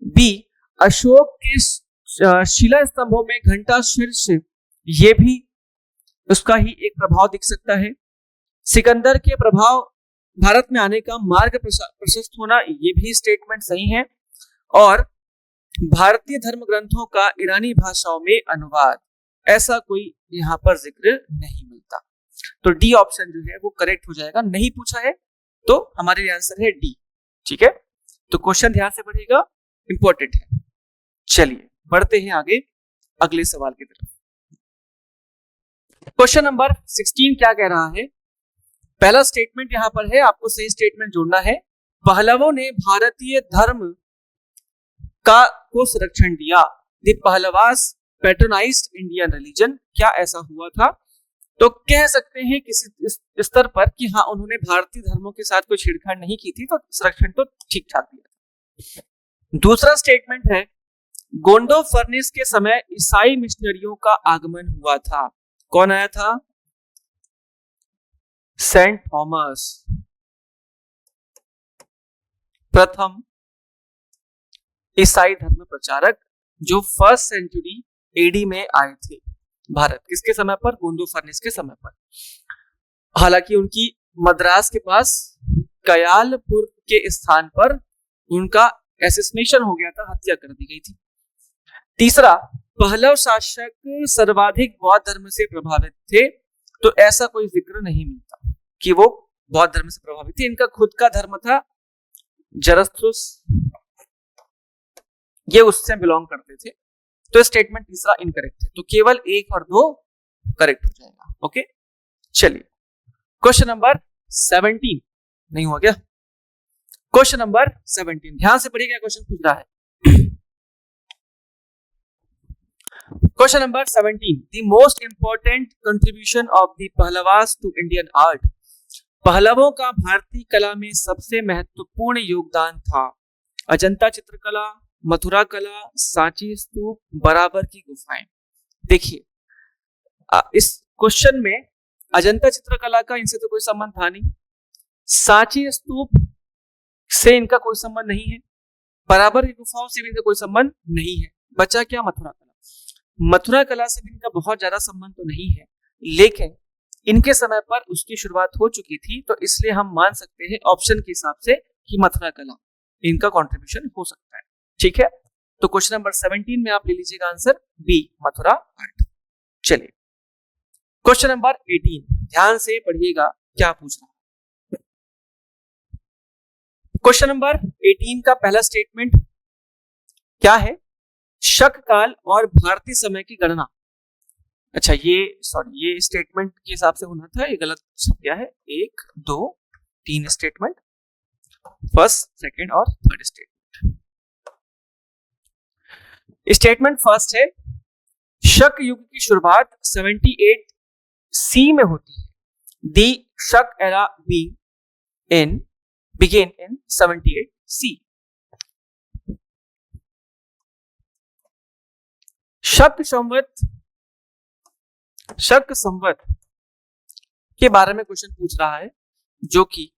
बी, अशोक के शिला स्तंभों में घंटा शीर्ष, ये भी उसका ही एक प्रभाव दिख सकता है। सिकंदर के प्रभाव भारत में आने का मार्ग प्रशस्त होना, ये भी स्टेटमेंट सही है। और भारतीय धर्म ग्रंथों का ईरानी भाषाओं में अनुवाद, ऐसा कोई यहां पर जिक्र नहीं मिलता। तो डी ऑप्शन जो है वो करेक्ट हो जाएगा। नहीं पूछा है तो हमारे आंसर है डी। ठीक है, तो क्वेश्चन ध्यान से पढ़िएगा, इंपॉर्टेंट है। चलिए बढ़ते हैं आगे अगले सवाल की तरफ। क्वेश्चन नंबर 16 क्या कह रहा है? पहला स्टेटमेंट यहां पर है, आपको सही स्टेटमेंट जोड़ना है। पहलवों ने भारतीय धर्म को संरक्षण दिया। द पहलवास पैट्रोनाइज्ड इंडियन रिलीजन, क्या ऐसा हुआ था? तो कह सकते हैं किसी स्तर पर कि हाँ, उन्होंने भारतीय धर्मों के साथ कोई छेड़छाड़ नहीं की थी, तो संरक्षण तो ठीक ठाक दिया। दूसरा स्टेटमेंट है, गोंडो फर्नेस के समय ईसाई मिशनरियों का आगमन हुआ था। कौन आया था? सेंट थॉमस, प्रथम ईसाई धर्म प्रचारक, जो 1st सेंचुरी एडी में आए थे भारत। किसके समय पर? गोंडो फर्नेस के समय पर। हालांकि उनकी मद्रास के पास कयालपुर के स्थान पर उनका एसेसिनेशन हो गया था, हत्या कर दी गई थी। तीसरा, पहलव शासक सर्वाधिक बौद्ध धर्म से प्रभावित थे, तो ऐसा कोई जिक्र नहीं मिलता कि वो बौद्ध धर्म से प्रभावित थे। इनका खुद का धर्म था जरस्थ्रुस, ये उससे बिलोंग करते थे। तो स्टेटमेंट तीसरा इनकरेक्ट है, तो केवल 1 और 2 करेक्ट हो जाएगा। ओके, चलिए क्वेश्चन नंबर 17। नहीं हुआ क्या? क्वेश्चन नंबर 17, ध्यान से पढ़िए क्या क्वेश्चन पूछ रहा है। Question number 17, the most important contribution of the Pahlavas to Indian art. पहलवों का भारतीय कला में सबसे महत्वपूर्ण योगदान था। अजंता चित्रकला, मथुरा कला, सांची स्तूप, बराबर की गुफाएं। देखिए इस क्वेश्चन में अजंता चित्रकला का इनसे तो कोई संबंध था नहीं, सांची स्तूप से इनका कोई संबंध नहीं है, बराबर की गुफाओं से भी इनका कोई संबंध नहीं है। बचा क्या? मथुरा कला। मथुरा कला से भी इनका बहुत ज्यादा संबंध तो नहीं है, लेकिन इनके समय पर उसकी शुरुआत हो चुकी थी, तो इसलिए हम मान सकते हैं ऑप्शन के हिसाब से कि मथुरा कला इनका कंट्रीब्यूशन हो सकता है। ठीक है, तो क्वेश्चन नंबर 17 में आप ले लीजिएगा आंसर बी, मथुरा आर्ट। चलिए क्वेश्चन नंबर 18, ध्यान से पढ़िएगा क्या पूछ रहा है। क्वेश्चन नंबर 18 का पहला स्टेटमेंट क्या है? शक काल और भारतीय समय की गणना। अच्छा ये स्टेटमेंट के हिसाब से होना था, ये गलत छप गया है। 1 2 3 स्टेटमेंट, फर्स्ट, सेकंड और थर्ड स्टेटमेंट। स्टेटमेंट फर्स्ट है, शक युग की शुरुआत 78 सी में होती है। दी शक एरा बिगेन इन 78 सी। शक संवत के बारे में क्वेश्चन पूछ रहा है, जो कि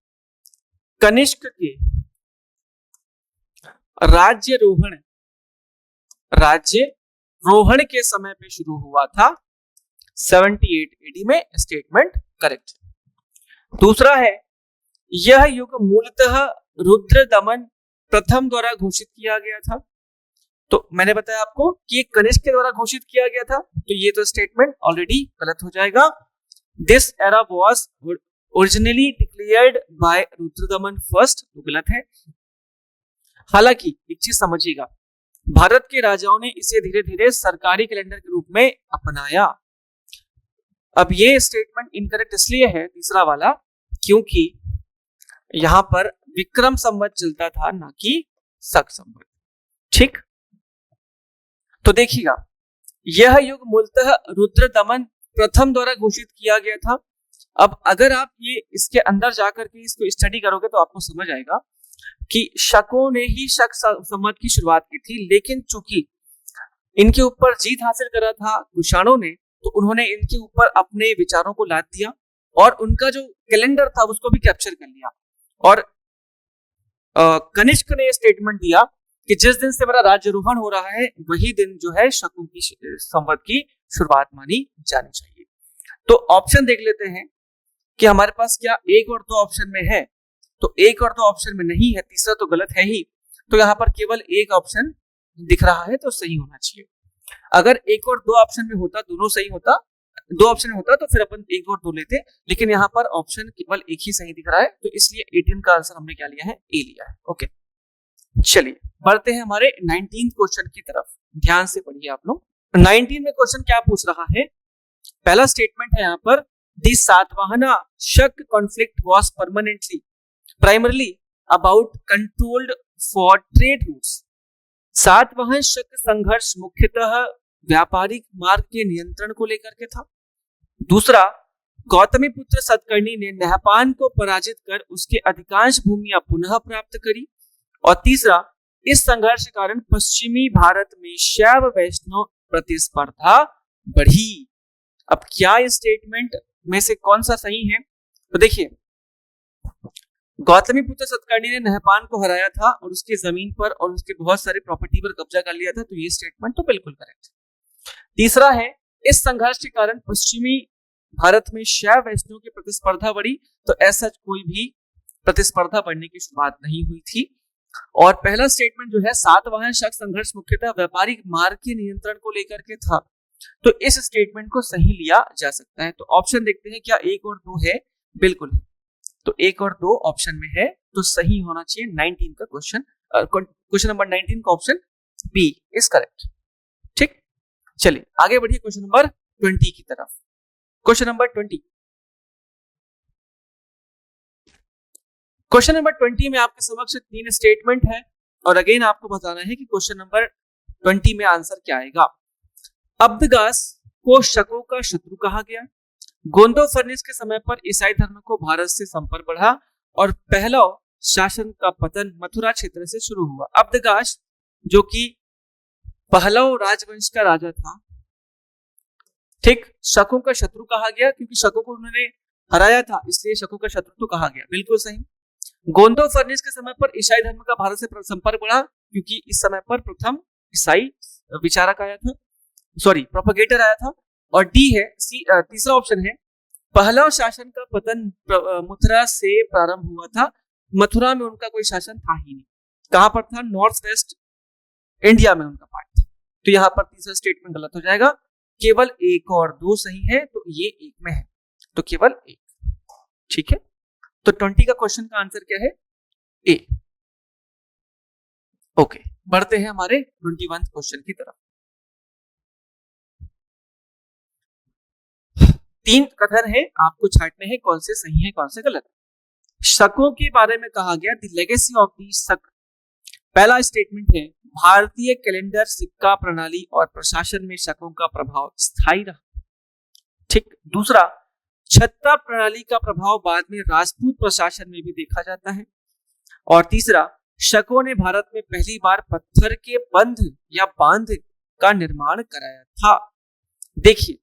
कनिष्क के राज्यरोहण के समय पे शुरू हुआ था। 78 एडी में स्टेटमेंट करेक्ट। दूसरा है, यह युग मूलतः रुद्रदमन प्रथम द्वारा घोषित किया गया था। तो मैंने बताया आपको कि ये कनिष्क के द्वारा घोषित किया गया था, तो ये तो स्टेटमेंट ऑलरेडी गलत हो जाएगा। This era was originally declared by Rudradaman first, तो गलत है। हालांकि एक चीज समझिएगा, भारत के राजाओं ने इसे धीरे धीरे सरकारी कैलेंडर के रूप में अपनाया। अब ये स्टेटमेंट इनकरेक्ट इसलिए है तीसरा वाला, क्योंकि यहां पर विक्रम संवत चलता था, ना कि शक संवत। ठीक, तो देखिएगा, यह युग मूलतः रुद्रदमन प्रथम द्वारा घोषित किया गया था। अब अगर आप ये इसके अंदर जाकर के इसको स्टडी करोगे तो आपको समझ आएगा कि शकों ने ही शक संवत की शुरुआत की थी, लेकिन चूंकि इनके ऊपर जीत हासिल करा था कुषाणों ने, तो उन्होंने इनके ऊपर अपने विचारों को लाद दिया और उनका जो कैलेंडर था उसको भी कैप्चर कर लिया। और कनिष्क ने स्टेटमेंट दिया कि जिस दिन से मेरा राज्यरोहण हो रहा है वही दिन जो है शकों की संवत की शुरुआत मानी जानी चाहिए। तो ऑप्शन देख लेते हैं कि हमारे पास क्या 1 और 2 ऑप्शन में है। तो 1 और 2 ऑप्शन में नहीं है, तीसरा तो गलत है ही, तो यहाँ पर केवल एक ऑप्शन दिख रहा है, तो सही होना चाहिए। अगर 1 और 2 ऑप्शन में होता, दोनों सही होता, 2 ऑप्शन में होता तो फिर अपन 1 और 2 लेते, लेकिन यहाँ पर ऑप्शन केवल एक ही सही दिख रहा है, तो इसलिए 18 का आंसर हमने क्या लिया है? ए लिया है। ओके, चलिए बढ़ते हैं हमारे 19 क्वेश्चन की तरफ। ध्यान से पढ़िए आप लोग। 19 में क्वेश्चन क्या पूछ रहा है? पहला स्टेटमेंट है यहाँ पर, दी सातवाहना शक conflict was primarily about controlled for trade routes. Satavahana शक संघर्ष मुख्यतः व्यापारिक मार्ग के नियंत्रण को लेकर के था। दूसरा, गौतमीपुत्र सतकर्णी ने नहपान को पराजित कर उसके अधिकांश भूमियां पुनः प्राप्त करी। और तीसरा, इस संघर्ष के कारण पश्चिमी भारत में शैव वैष्णव प्रतिस्पर्धा बढ़ी। अब क्या इस स्टेटमेंट में से कौन सा सही है? तो देखिए, गौतमीपुत्र सतकर्णी ने नहपान को हराया था और उसकी जमीन पर और उसके बहुत सारे प्रॉपर्टी पर कब्जा कर लिया था, तो ये स्टेटमेंट तो बिल्कुल करेक्ट। तीसरा है, इस संघर्ष के कारण पश्चिमी भारत में शैव वैष्णव की प्रतिस्पर्धा बढ़ी, तो ऐसा कोई भी प्रतिस्पर्धा बढ़ने की शुरुआत नहीं हुई थी। और पहला स्टेटमेंट जो है, सातवाहन शक संघर्ष मुख्यतः व्यापारिक मार्ग के नियंत्रण को लेकर के था, तो इस स्टेटमेंट को सही लिया जा सकता है। तो ऑप्शन देखते हैं, क्या 1 और 2 है? बिल्कुल है, तो 1 और 2 ऑप्शन में है, तो सही होना चाहिए 19 का क्वेश्चन। क्वेश्चन नंबर 19 का ऑप्शन बी इज करेक्ट। ठीक, चलिए आगे बढ़िए क्वेश्चन नंबर 20 की तरफ। क्वेश्चन नंबर 20, क्वेश्चन नंबर 20 में आपके समक्ष 3 स्टेटमेंट है और अगेन आपको बताना है कि क्वेश्चन नंबर 20 में आंसर क्या आएगा। अब्दगास को शकों का शत्रु कहा गया। गोंदो फर्निस के समय पर ईसाई धर्म को भारत से संपर्क बढ़ा और पहलव शासन का पतन मथुरा क्षेत्र से शुरू हुआ। अब्दगास जो कि पहलव राजवंश का राजा था, ठीक, शकों का शत्रु कहा गया क्योंकि शकों को उन्होंने हराया था, इसलिए शकों का शत्रु तो कहा गया, बिल्कुल सही। गोंदो फर्निस के समय पर ईसाई धर्म का भारत से संपर्क बढ़ा क्योंकि इस समय पर प्रथम ईसाई विचारक आया था, सॉरी प्रोपेगेटर आया था। और डी है तीसरा ऑप्शन है पहलव शासन का पतन मथुरा से प्रारंभ हुआ था। मथुरा में उनका कोई शासन था ही नहीं, कहां पर था, नॉर्थ वेस्ट इंडिया में उनका पार्ट था। तो यहाँ पर तीसरा स्टेटमेंट गलत हो जाएगा, केवल 1 और 2 सही है, तो ये 1 में है, तो केवल 1, ठीक है। तो 20 का क्वेश्चन का आंसर क्या है, ए। ओके, बढ़ते हैं हमारे 21 क्वेश्चन की तरफ। 3 कथन है, आपको छांटने हैं कौन से सही है कौन से गलत है। शकों के बारे में कहा गया द लेगेसी ऑफ दी शक। पहला स्टेटमेंट है भारतीय कैलेंडर, सिक्का प्रणाली और प्रशासन में शकों का प्रभाव स्थायी रहा, ठीक। दूसरा, छत्ता प्रणाली का प्रभाव बाद में राजपूत प्रशासन में भी देखा जाता है। और तीसरा, शकों ने भारत में पहली बार पत्थर के बंध या बांध का निर्माण कराया था। देखिए,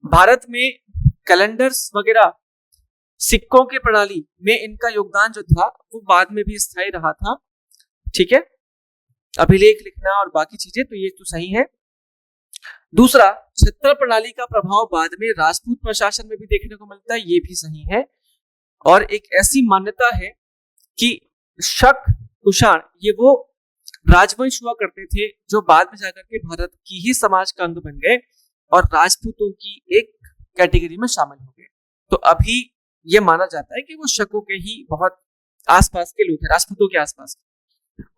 भारत में कैलेंडर्स वगैरह, सिक्कों के प्रणाली में इनका योगदान जो था वो बाद में भी स्थायी रहा था, ठीक है। अभिलेख लिखना और बाकी चीजें, तो ये तो सही है। दूसरा, छत्र प्रणाली का प्रभाव बाद में राजपूत प्रशासन में भी देखने को मिलता है, ये भी सही है। और एक ऐसी मान्यता है कि शक, कुषाण, ये वो राजवंश हुआ करते थे जो बाद में जाकर के भारत की ही समाज का अंग बन गए और राजपूतों की एक कैटेगरी में शामिल हो गए। तो अभी ये माना जाता है कि वो शकों के ही बहुत आसपास के लोग हैं, राजपूतों के आसपास।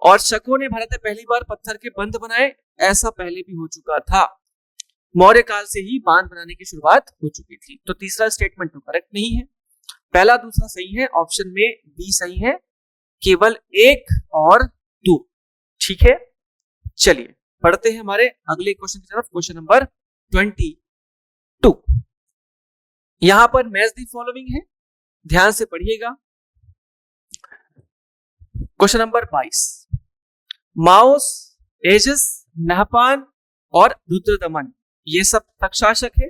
और शकों ने भारत में पहली बार पत्थर के बंध बनाए, ऐसा पहले भी हो चुका था, मौर्य काल से ही बांध बनाने की शुरुआत हो चुकी थी। तो तीसरा स्टेटमेंट तो करेक्ट नहीं है, पहला दूसरा सही है, ऑप्शन में बी सही है, केवल 1 और 2, ठीक है। चलिए पढ़ते हैं हमारे अगले क्वेश्चन की तरफ, क्वेश्चन नंबर 22। यहां पर मैच द फॉलोइंग है, ध्यान से पढ़िएगा। क्वेश्चन नंबर 22, माओस, एजिस, नहपान और रुद्रदमन ये सब तक्षशासक है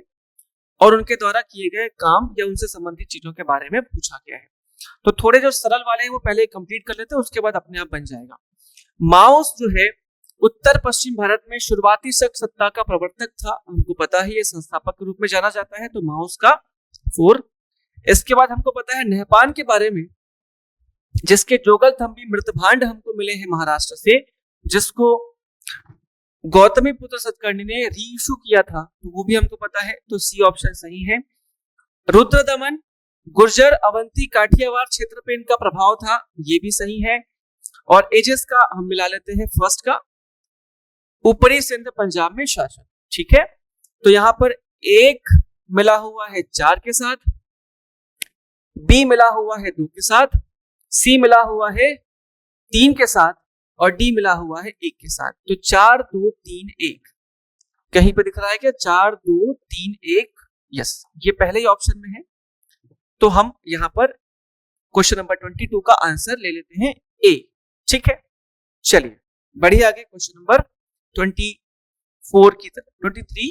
और उनके द्वारा किए गए काम या उनसे संबंधित चीजों के बारे में पूछा गया है। तो थोड़े जो सरल वाले हैं वो पहले कंप्लीट कर लेते हैं, उसके बाद अपने आप बन जाएगा। माओस जो है उत्तर पश्चिम भारत में शुरुआती शक सत्ता का प्रवर्तक था, हमको पता है, ये संस्थापक के रूप में जाना जाता है, तो माओस का 4। इसके बाद हमको पता है नहपान के बारे में, जिसके जोगल थंबी मृतभांड हमको मिले हैं महाराष्ट्र से, जिसको गौतमी पुत्र सतकर्णी ने रीइश्यू किया था, तो वो भी हमको पता है, तो सी ऑप्शन सही है। रुद्रदमन गुर्जर, अवंती, काठियावाड़ क्षेत्र पे इनका प्रभाव था, ये भी सही है। और एजिस का हम मिला लेते हैं फर्स्ट का, ऊपरी सिंध पंजाब में शासन, ठीक है। तो यहां पर 1 मिला हुआ है 4 के साथ, बी मिला हुआ है 2 के साथ, सी मिला हुआ है 3 के साथ और डी मिला हुआ है 1 के साथ। तो 4 2 3 1 कहीं पे दिख रहा है क्या, 4 2 3 1, यस, ये पहले ही ऑप्शन में है। तो हम यहां पर क्वेश्चन नंबर 22 का आंसर ले लेते हैं ए, ठीक है। चलिए बढ़िए आगे, क्वेश्चन नंबर 24 की तरफ, 23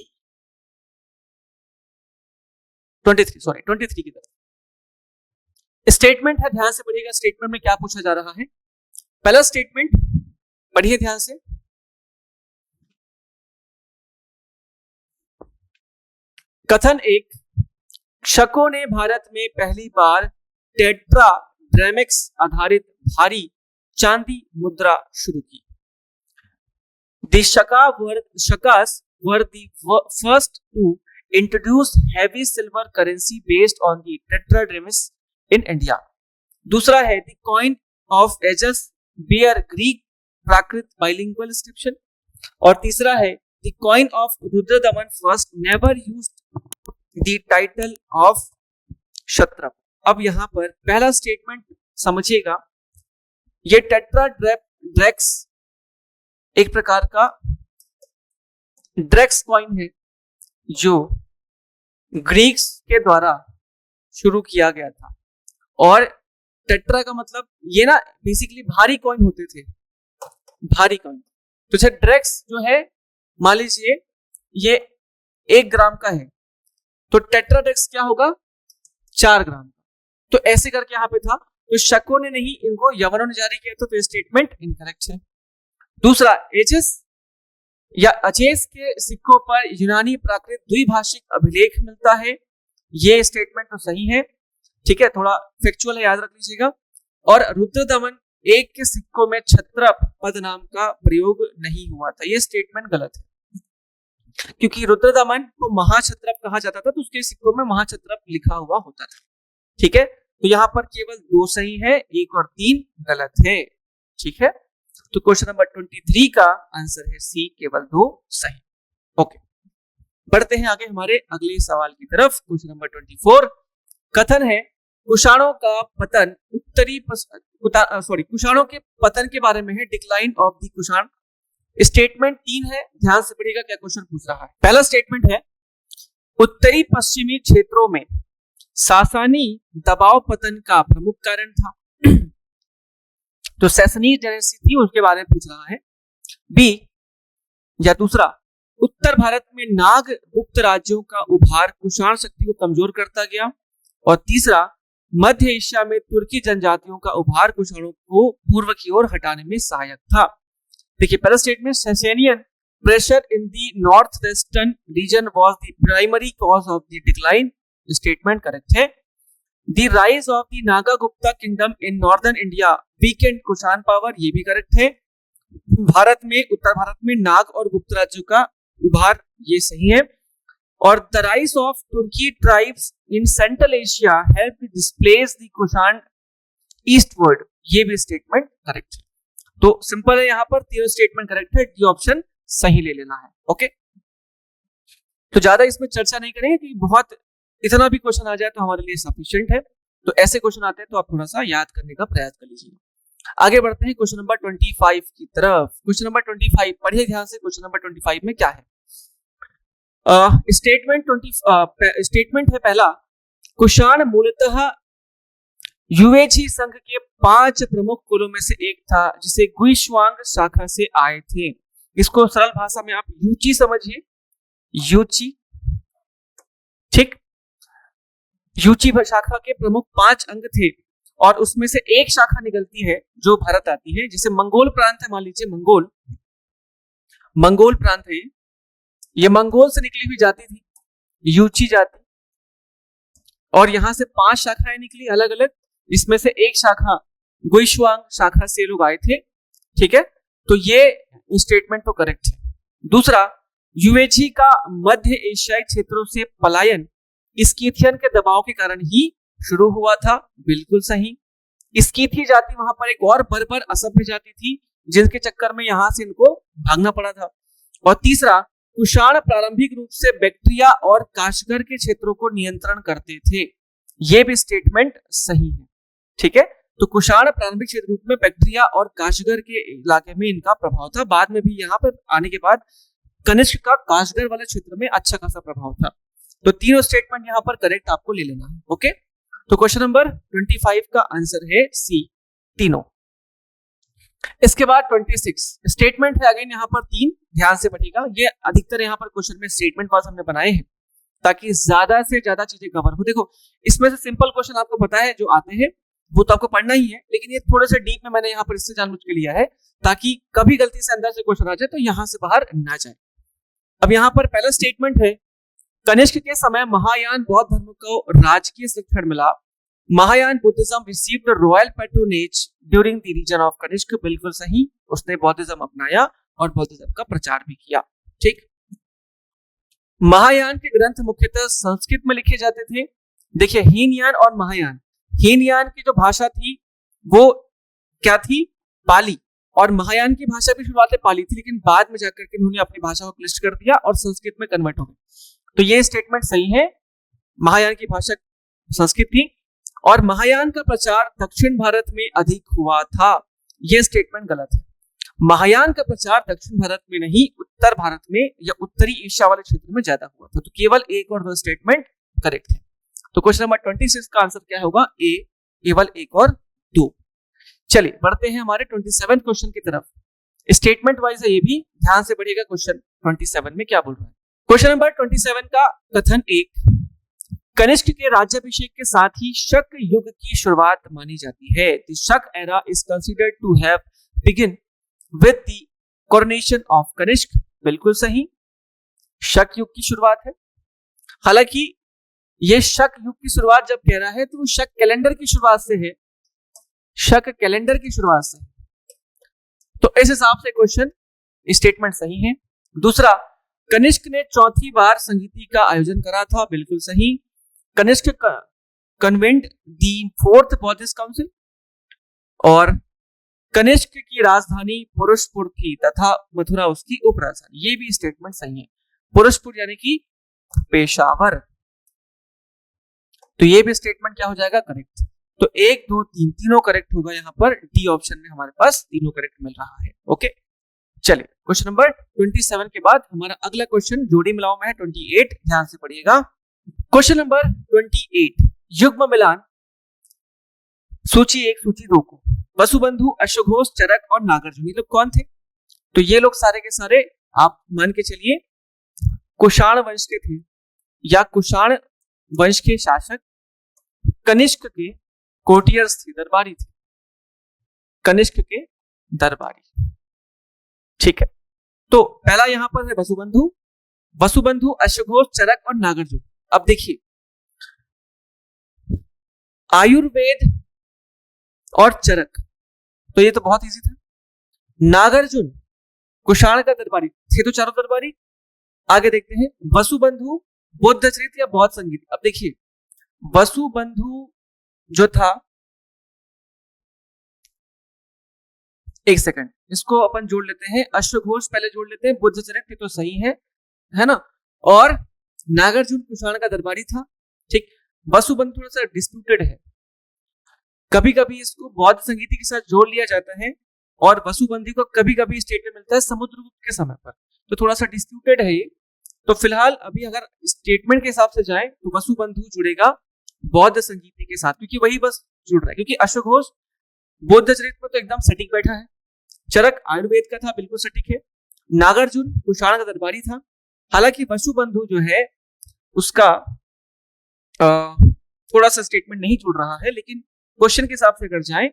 की तरफ। स्टेटमेंट है, ध्यान से पढ़िएगा, स्टेटमेंट में क्या पूछा जा रहा है। पहला स्टेटमेंट पढ़िए ध्यान से, कथन 1, शकों ने भारत में पहली बार टेट्राड्रैमिक्स आधारित भारी चांदी मुद्रा शुरू की। The Shakas were the first to introduce heavy silver currency based on the tetradrachms in India. दूसरा है the coin of Aegis bear Greek Prakrit bilingual inscription. और तीसरा है the coin of Rudradaman first never used the title of क्षत्रप। अब यहाँ पर पहला statement समझिएगा, ये टेट्राड्रेक्स एक प्रकार का ड्रेक्स कॉइन है जो ग्रीक्स के द्वारा शुरू किया गया था। और टेट्रा का मतलब ये ना बेसिकली भारी कॉइन होते थे, भारी कॉइन। तो जैसे ड्रेक्स जो है मान लीजिए ये 1 ग्राम का है, तो टेट्राड्रेक्स क्या होगा 4 ग्राम का। तो ऐसे करके यहाँ पे था, तो शकों ने नहीं इनको यवनों ने जारी किया था, तो स्टेटमेंट इनकरेक्ट है। दूसरा, एचेस या अचेस के सिक्कों पर यूनानी प्राकृत द्विभाषिक अभिलेख मिलता है, ये स्टेटमेंट तो सही है, ठीक है, थोड़ा फैक्चुअल है, याद रख लीजिएगा। और रुद्रदमन 1 के सिक्कों में क्षत्रप पद नाम का प्रयोग नहीं हुआ था, ये स्टेटमेंट गलत है, क्योंकि रुद्रदमन को महाक्षत्रप कहा जाता था, तो उसके सिक्कों में महाक्षत्रप लिखा हुआ होता था, ठीक है। तो यहाँ पर केवल 2 सही है, 1 और 3 गलत है, ठीक है। तो क्वेश्चन नंबर 23 का आंसर है सी, केवल 2 सही। ओके, बढ़ते हैं आगे हमारे अगले सवाल की तरफ। क्वेश्चन नंबर 24 कथन है कुषाणों का पतन कुषाणों के पतन के बारे में है, decline of the Kushan. Statement 3 है, ध्यान से पढ़िएगा क्या क्वेश्चन पूछ रहा है। पहला स्टेटमेंट है उत्तरी पश्चिमी क्षेत्रों में सासानी दबाव पतन का प्रमुख कारण था। तो सैसनीज डायनेस्टी थी, उसके बारे में पूछ रहा है। बी या दूसरा, उत्तर भारत में नाग गुप्त राज्यों का उभार कुषाण शक्ति को कमजोर करता गया। और तीसरा, मध्य एशिया में तुर्की जनजातियों का उभार कुषाणों को पूर्व की ओर हटाने में सहायक था। देखिए पहला statement, Sassanian pressure in the north western region was the primary cause of the decline, statement correct है। The rise of the Naga Gupta kingdom in northern India weakened Kushan power, ये भी करेक्ट है। भारत में, उत्तर भारत में नाग और गुप्त राज्यों का उभार, ये सही है। और the rise of Turkic tribes in Central Asia help displace the Kushan eastward, ये भी स्टेटमेंट करेक्ट है। तो सिंपल है, यहाँ पर तीनों स्टेटमेंट करेक्ट है, डी ऑप्शन सही ले लेना है। ओके, तो ज्यादा इसमें चर्चा नहीं करेंगे कि बहुत इतना भी क्वेश्चन आ जाए तो हमारे लिए सफिशिएंट है। तो ऐसे क्वेश्चन आते हैं तो आप थोड़ा सा याद करने का प्रयास कर लीजिए। आगे बढ़ते हैं क्वेश्चन नंबर 25 की तरफ। क्वेश्चन नंबर 25 पढ़िए ध्यान से। क्वेश्चन नंबर 25 में क्या है? स्टेटमेंट है पहला, कुषाण मूलतः युवेझी संघ के 5 प्रमुख कुलों में से एक था जिसे गुइशवांग शाखा से आए थे। इसको सरल भाषा में आप यूची समझिए, यूची, ठीक। यूची शाखा के प्रमुख 5 अंग थे और उसमें से एक शाखा निकलती है जो भारत आती है। जैसे मंगोल प्रांत है, मान लीजिए मंगोल प्रांत है, ये मंगोल से निकली हुई जाति थी, यूची जाति। और यहां से 5 शाखाएं निकली अलग अलग, इसमें से एक शाखा गुइशवांग शाखा से लोग आए थे, ठीक है। तो ये स्टेटमेंट तो करेक्ट है। दूसरा, युवेझी का मध्य एशियाई क्षेत्रों से पलायन स्कीथियन के दबाव के कारण ही शुरू हुआ था, बिल्कुल सही। स्कीथी जाति वहां पर एक और बर्बर असभ्य जाति थी जिनके चक्कर में यहां से इनको भागना पड़ा था। और तीसरा, कुषाण प्रारंभिक रूप से बैक्ट्रिया और काशगर के क्षेत्रों को नियंत्रण करते थे, ये भी स्टेटमेंट सही है, ठीक है। तो कुषाण प्रारंभिक क्षेत्र रूप में बैक्ट्रिया और काशगर के इलाके में इनका प्रभाव था। बाद में भी यहाँ पर आने के बाद कनिष्क का काशगर वाले क्षेत्र में अच्छा खासा प्रभाव था। तो तीनों स्टेटमेंट यहाँ पर करेक्ट आपको ले लेना है। ओके, तो क्वेश्चन नंबर 25 का आंसर है सी, तीनों। इसके बाद 26 स्टेटमेंट है अगेन यहाँ पर 3, ध्यान से पढ़िएगा। ये अधिकतर यहाँ पर क्वेश्चन में स्टेटमेंट पास हमने बनाए हैं ताकि ज्यादा से ज्यादा चीजें कवर हो। देखो इसमें से सिंपल क्वेश्चन आपको पता है जो आते हैं वो तो आपको पढ़ना ही है, लेकिन ये थोड़े से डीप में मैंने यहाँ पर इससे जानबूझ के लिया है ताकि कभी गलती से अंदर से क्वेश्चन आ जाए तो यहाँ से बाहर ना जाए। अब यहाँ पर पहला स्टेटमेंट है, कनिष्क के समय महायान बौद्ध धर्म को राजकीय शिक्षण मिला। Mahayana Buddhism received royal patronage during the reign of Kanishka, बिल्कुल सही, उसने बौद्धिज्म अपनाया और बौद्धिज्म का प्रचार भी किया, ठीक। महायान के ग्रंथ मुख्यतः संस्कृत में लिखे जाते थे। देखिए हीनयान और महायान, हीनयान की जो भाषा थी वो क्या थी, पाली, और महायान की भाषा भी शुरुआत में पाली थी, लेकिन बाद में जाकर के इन्होंने अपनी भाषा को क्लिष्ट कर दिया और संस्कृत में कन्वर्ट हो गए। तो ये स्टेटमेंट सही है, महायान की भाषा संस्कृत थी और महायान का प्रचार दक्षिण भारत में अधिक हुआ था, ये स्टेटमेंट गलत है। महायान का प्रचार दक्षिण भारत में नहीं, उत्तर भारत में या उत्तरी एशिया वाले क्षेत्र में ज्यादा हुआ था। तो केवल एक और दो स्टेटमेंट करेक्ट है। तो क्वेश्चन नंबर 26 का आंसर क्या होगा? ए, केवल एक और दो। चलिए बढ़ते हैं हमारे 27 क्वेश्चन की तरफ। स्टेटमेंट वाइज है ये भी, ध्यान से पढ़िएगा क्वेश्चन 27 में क्या बोल रहा है। क्वेश्चन नंबर 27 का कथन 1, कनिष्क के राज्याभिषेक के साथ ही शक युग की शुरुआत मानी जाती है। The Shaka era is considered to have begin with the coronation of Kanishka. बिल्कुल सही, शक युग की शुरुआत है। हालांकि ये शक युग की शुरुआत जब कह रहा है तो वो शक कैलेंडर की शुरुआत से है, शक कैलेंडर की शुरुआत से। तो इस हिसाब से क्वेश्चन स्टेटमेंट सही है। दूसरा, कनिष्क ने चौथी बार संगीति का आयोजन करा था। बिल्कुल सही। Kanishka convened the fourth Buddhist council और कनिष्क की राजधानी पुरुषपुर थी तथा मथुरा उसकी उपराजधानी। ये भी स्टेटमेंट सही है। पुरुषपुर यानी कि पेशावर। तो ये भी स्टेटमेंट क्या हो जाएगा? करेक्ट। तो 1, 2, 3 तीनों करेक्ट होगा। यहाँ पर डी ऑप्शन में हमारे पास तीनों करेक्ट मिल रहा है। ओके, चलिए क्वेश्चन नंबर 27 के बाद हमारा अगला क्वेश्चन जोड़ी मिलाओ में है 28। ध्यान से पढ़िएगा। क्वेश्चन नंबर 28, युग्म मिलान सूची 1 सूची 2 को वसुबंधु, अश्वघोष, चरक और नागार्जुन, ये लोग कौन थे? तो ये लोग सारे के सारे आप मान के चलिए कुषाण वंश के थे या कुषाण वंश के शासक कनिष्क के कोटियर्स थे, दरबारी थे, कनिष्क के दरबारी। ठीक है, तो पहला यहां पर है वसुबंधु, वसुबंधु, अश्वघोष, चरक और नागार्जुन। अब देखिए, आयुर्वेद और चरक, तो ये तो बहुत इजी था। नागार्जुन कुषाण का दरबारी थे, तो चारों दरबारी। आगे देखते हैं, वसुबंधु बौद्ध चरित या बौद्ध संगीत। अब देखिए, वसुबंधु जो था, एक सेकंड इसको अपन जोड़ लेते हैं, अश्वघोष पहले जोड़ लेते हैं, बुद्ध चरित तो सही है ना। और नागार्जुन कुषाण का दरबारी था। ठीक, वसुबंधु थोड़ा सा डिस्प्यूटेड है, कभी कभी इसको बौद्ध संगीति के साथ जोड़ लिया जाता है और वसुबंधु को कभी कभी स्टेटमेंट मिलता है समुद्रगुप्त के समय पर, तो थोड़ा सा डिस्प्यूटेड है ये। तो फिलहाल अभी अगर स्टेटमेंट के हिसाब से जाएं तो वसुबंधु जुड़ेगा बौद्ध संगीति के साथ, क्योंकि वही बस जुड़ रहा है। क्योंकि अश्वघोष बौद्ध चरित में तो एकदम सटीक बैठा है, चरक आयुर्वेद का था, बिल्कुल सटीक है, नागार्जुन कुषाण का दरबारी था। हालांकि वसुबंधु जो है उसका थोड़ा सा स्टेटमेंट नहीं जुड़ रहा है, लेकिन क्वेश्चन के हिसाब से अगर जाएं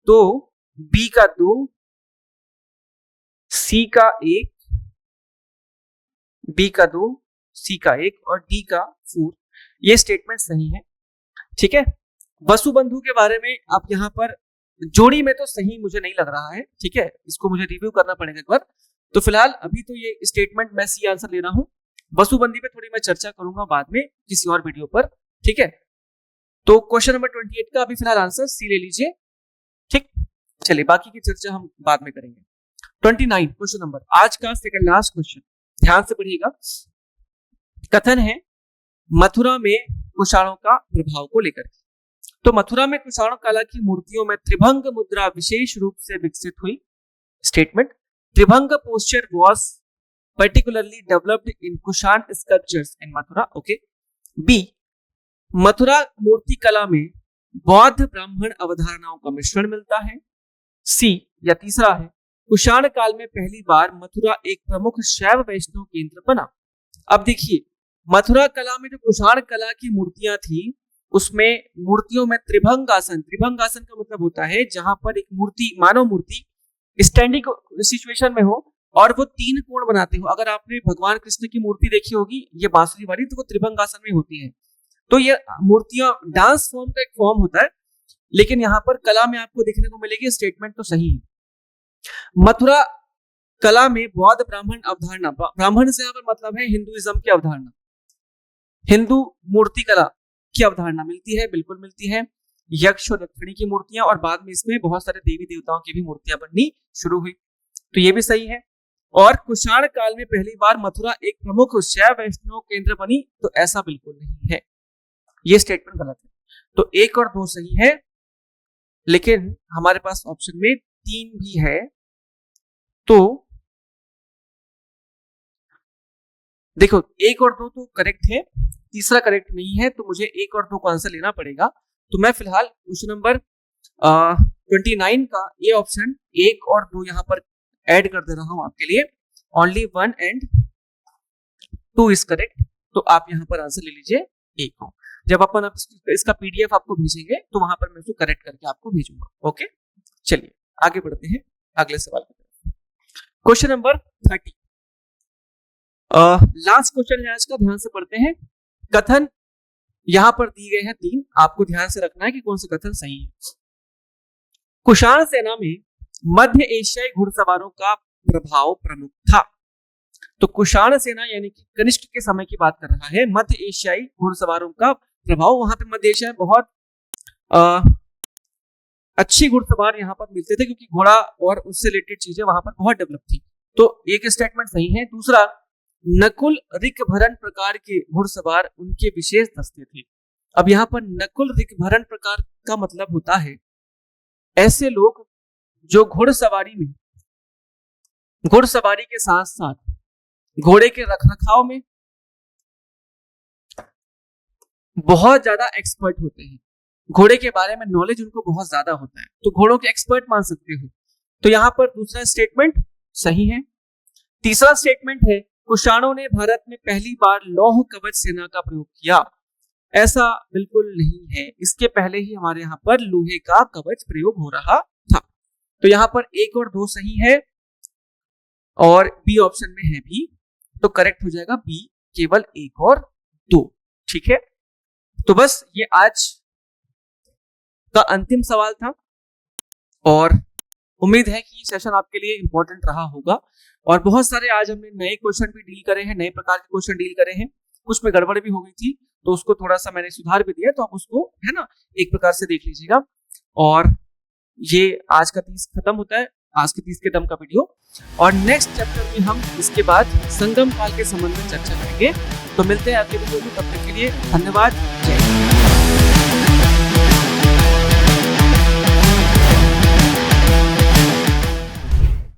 तो बी का 2, सी का 1, बी का 2, सी का 1 और डी का 4, ये स्टेटमेंट सही है। ठीक है, वसुबंधु के बारे में आप यहाँ पर जोड़ी में तो सही मुझे नहीं लग रहा है। ठीक है, इसको मुझे रिव्यू करना पड़ेगा एक बार। तो फिलहाल अभी तो ये स्टेटमेंट मैं सी आंसर ले रहा हूं। वसुबंधु पे थोड़ी मैं चर्चा करूंगा बाद में किसी और वीडियो पर। ठीक है, तो क्वेश्चन नंबर 28 का अभी फिलहाल आंसर सी ले लीजिए। ठीक, चलिए बाकी की चर्चा हम बाद में करेंगे। 29 क्वेश्चन नंबर, आज का सेकंड लास्ट क्वेश्चन, ध्यान से पढ़िएगा। कथन है मथुरा में कुषाणों का प्रभाव को लेकर। तो मथुरा में कुषाण कला की मूर्तियों में त्रिभंग मुद्रा विशेष रूप से विकसित हुई। Statement, tribhanga posture was particularly developed in Kushan sculptures in Mathura. Okay, B, Mathura मूर्ति कला में बौद्ध ब्राह्मण अवधारणाओं का मिश्रण मिलता है। सी या तीसरा है, कुषाण काल में पहली बार मथुरा एक प्रमुख शैव वैष्णव केंद्र बना। अब देखिए, मथुरा कला में जो कुषाण कला की मूर्तियां थी उसमें मूर्तियों में त्रिभंग आसन, त्रिभंग आसन का मतलब होता है जहां पर एक मूर्ति, मानव मूर्ति स्टैंडिंग सिचुएशन में हो और वो 3 कोण बनाते हो। अगर आपने भगवान कृष्ण की मूर्ति देखी होगी ये बांसुरी वाली, तो वो त्रिभंग आसन में होती है। तो ये मूर्तियां डांस फॉर्म का एक फॉर्म होता है, लेकिन यहाँ पर कला में आपको देखने को मिलेगी। स्टेटमेंट तो सही है। मथुरा कला में बौद्ध ब्राह्मण अवधारणा, ब्राह्मण से यहाँ पर मतलब है हिंदुइज्म की अवधारणा, हिंदू मूर्ति कला की अवधारणा मिलती है, बिल्कुल मिलती है। यक्ष और यक्षिणी की मूर्तियां और बाद में इसमें बहुत सारे देवी देवताओं की भी मूर्तियां बननी शुरू हुई, तो ये भी सही है। और कुषाण काल में पहली बार मथुरा एक प्रमुख शैव वैष्णव केंद्र बनी, तो ऐसा बिल्कुल नहीं है, ये स्टेटमेंट गलत है। तो 1 और 2 सही है, लेकिन हमारे पास ऑप्शन में 3 भी है तो देखो 1 और 2 तो करेक्ट है, तीसरा करेक्ट नहीं है, तो मुझे 1 और 2 को आंसर लेना पड़ेगा। तो मैं फिलहाल क्वेश्चन नंबर 29 का ए ऑप्शन 1 और 2 यहाँ पर ऐड कर दे रहा हूं आपके लिए। ओनली 1 एंड 2 इज करेक्ट, तो आप यहाँ पर आंसर ले लीजिए 1 को। जब अपन इसका पीडीएफ आपको भेजेंगे तो वहां पर मैं उसको करेक्ट करके आपको भेजूंगा। ओके, चलिए आगे बढ़ते हैं अगले सवाल की तरफ। क्वेश्चन नंबर 30 लास्ट क्वेश्चन है आज का, ध्यान से पढ़ते हैं। कथन यहां पर दिए गए हैं 3, आपको ध्यान से रखना है कि कौन से कथन सही है। कुषाण सेना में मध्य एशियाई घुड़सवारों का प्रभाव प्रमुख था। तो कुषाण सेना यानी कि कनिष्क के समय की बात कर रहा है। मध्य एशियाई घुड़सवारों का प्रभाव, वहां पे मध्य एशिया में बहुत अच्छी घुड़सवार यहाँ पर मिलते थे क्योंकि घोड़ा और उससे रिलेटेड चीजें वहां पर बहुत डेवलप थी। तो एक स्टेटमेंट सही है। दूसरा, नकुल रिकभरण प्रकार के घुड़सवार उनके विशेष दस्ते थे। अब यहाँ पर नकुल रिकभरण प्रकार का मतलब होता है ऐसे लोग जो घुड़सवारी के साथ साथ घोड़े के रखरखाव में बहुत ज्यादा एक्सपर्ट होते हैं। घोड़े के बारे में नॉलेज उनको बहुत ज्यादा होता है, तो घोड़ों के एक्सपर्ट मान सकते हो। तो यहाँ पर दूसरा स्टेटमेंट सही है। तीसरा स्टेटमेंट है कुषाणों ने भारत में पहली बार लौह कवच सेना का प्रयोग किया। ऐसा बिल्कुल नहीं है, इसके पहले ही हमारे यहाँ पर लोहे का कवच प्रयोग हो रहा था। तो यहाँ पर 1 और 2 सही है और बी ऑप्शन में है भी, तो करेक्ट हो जाएगा बी, केवल 1 और 2। ठीक है, तो बस ये आज का अंतिम सवाल था और उम्मीद है कि ये सेशन आपके लिए इंपॉर्टेंट रहा होगा। और बहुत सारे आज हमने नए क्वेश्चन भी डील करे हैं, नए प्रकार के क्वेश्चन डील करे हैं। कुछ में गड़बड़ भी हो गई थी तो उसको थोड़ा सा मैंने सुधार भी दिया, तो आप उसको है ना एक प्रकार से देख लीजिएगा। और ये आज का 30 खत्म होता है, आज के 30 के दम का वीडियो। और नेक्स्ट चैप्टर में हम इसके बाद संगम काल के संबंध में चर्चा करेंगे। तो मिलते हैं अगले वीडियो में, तब तक के लिए धन्यवाद, जय हिंद।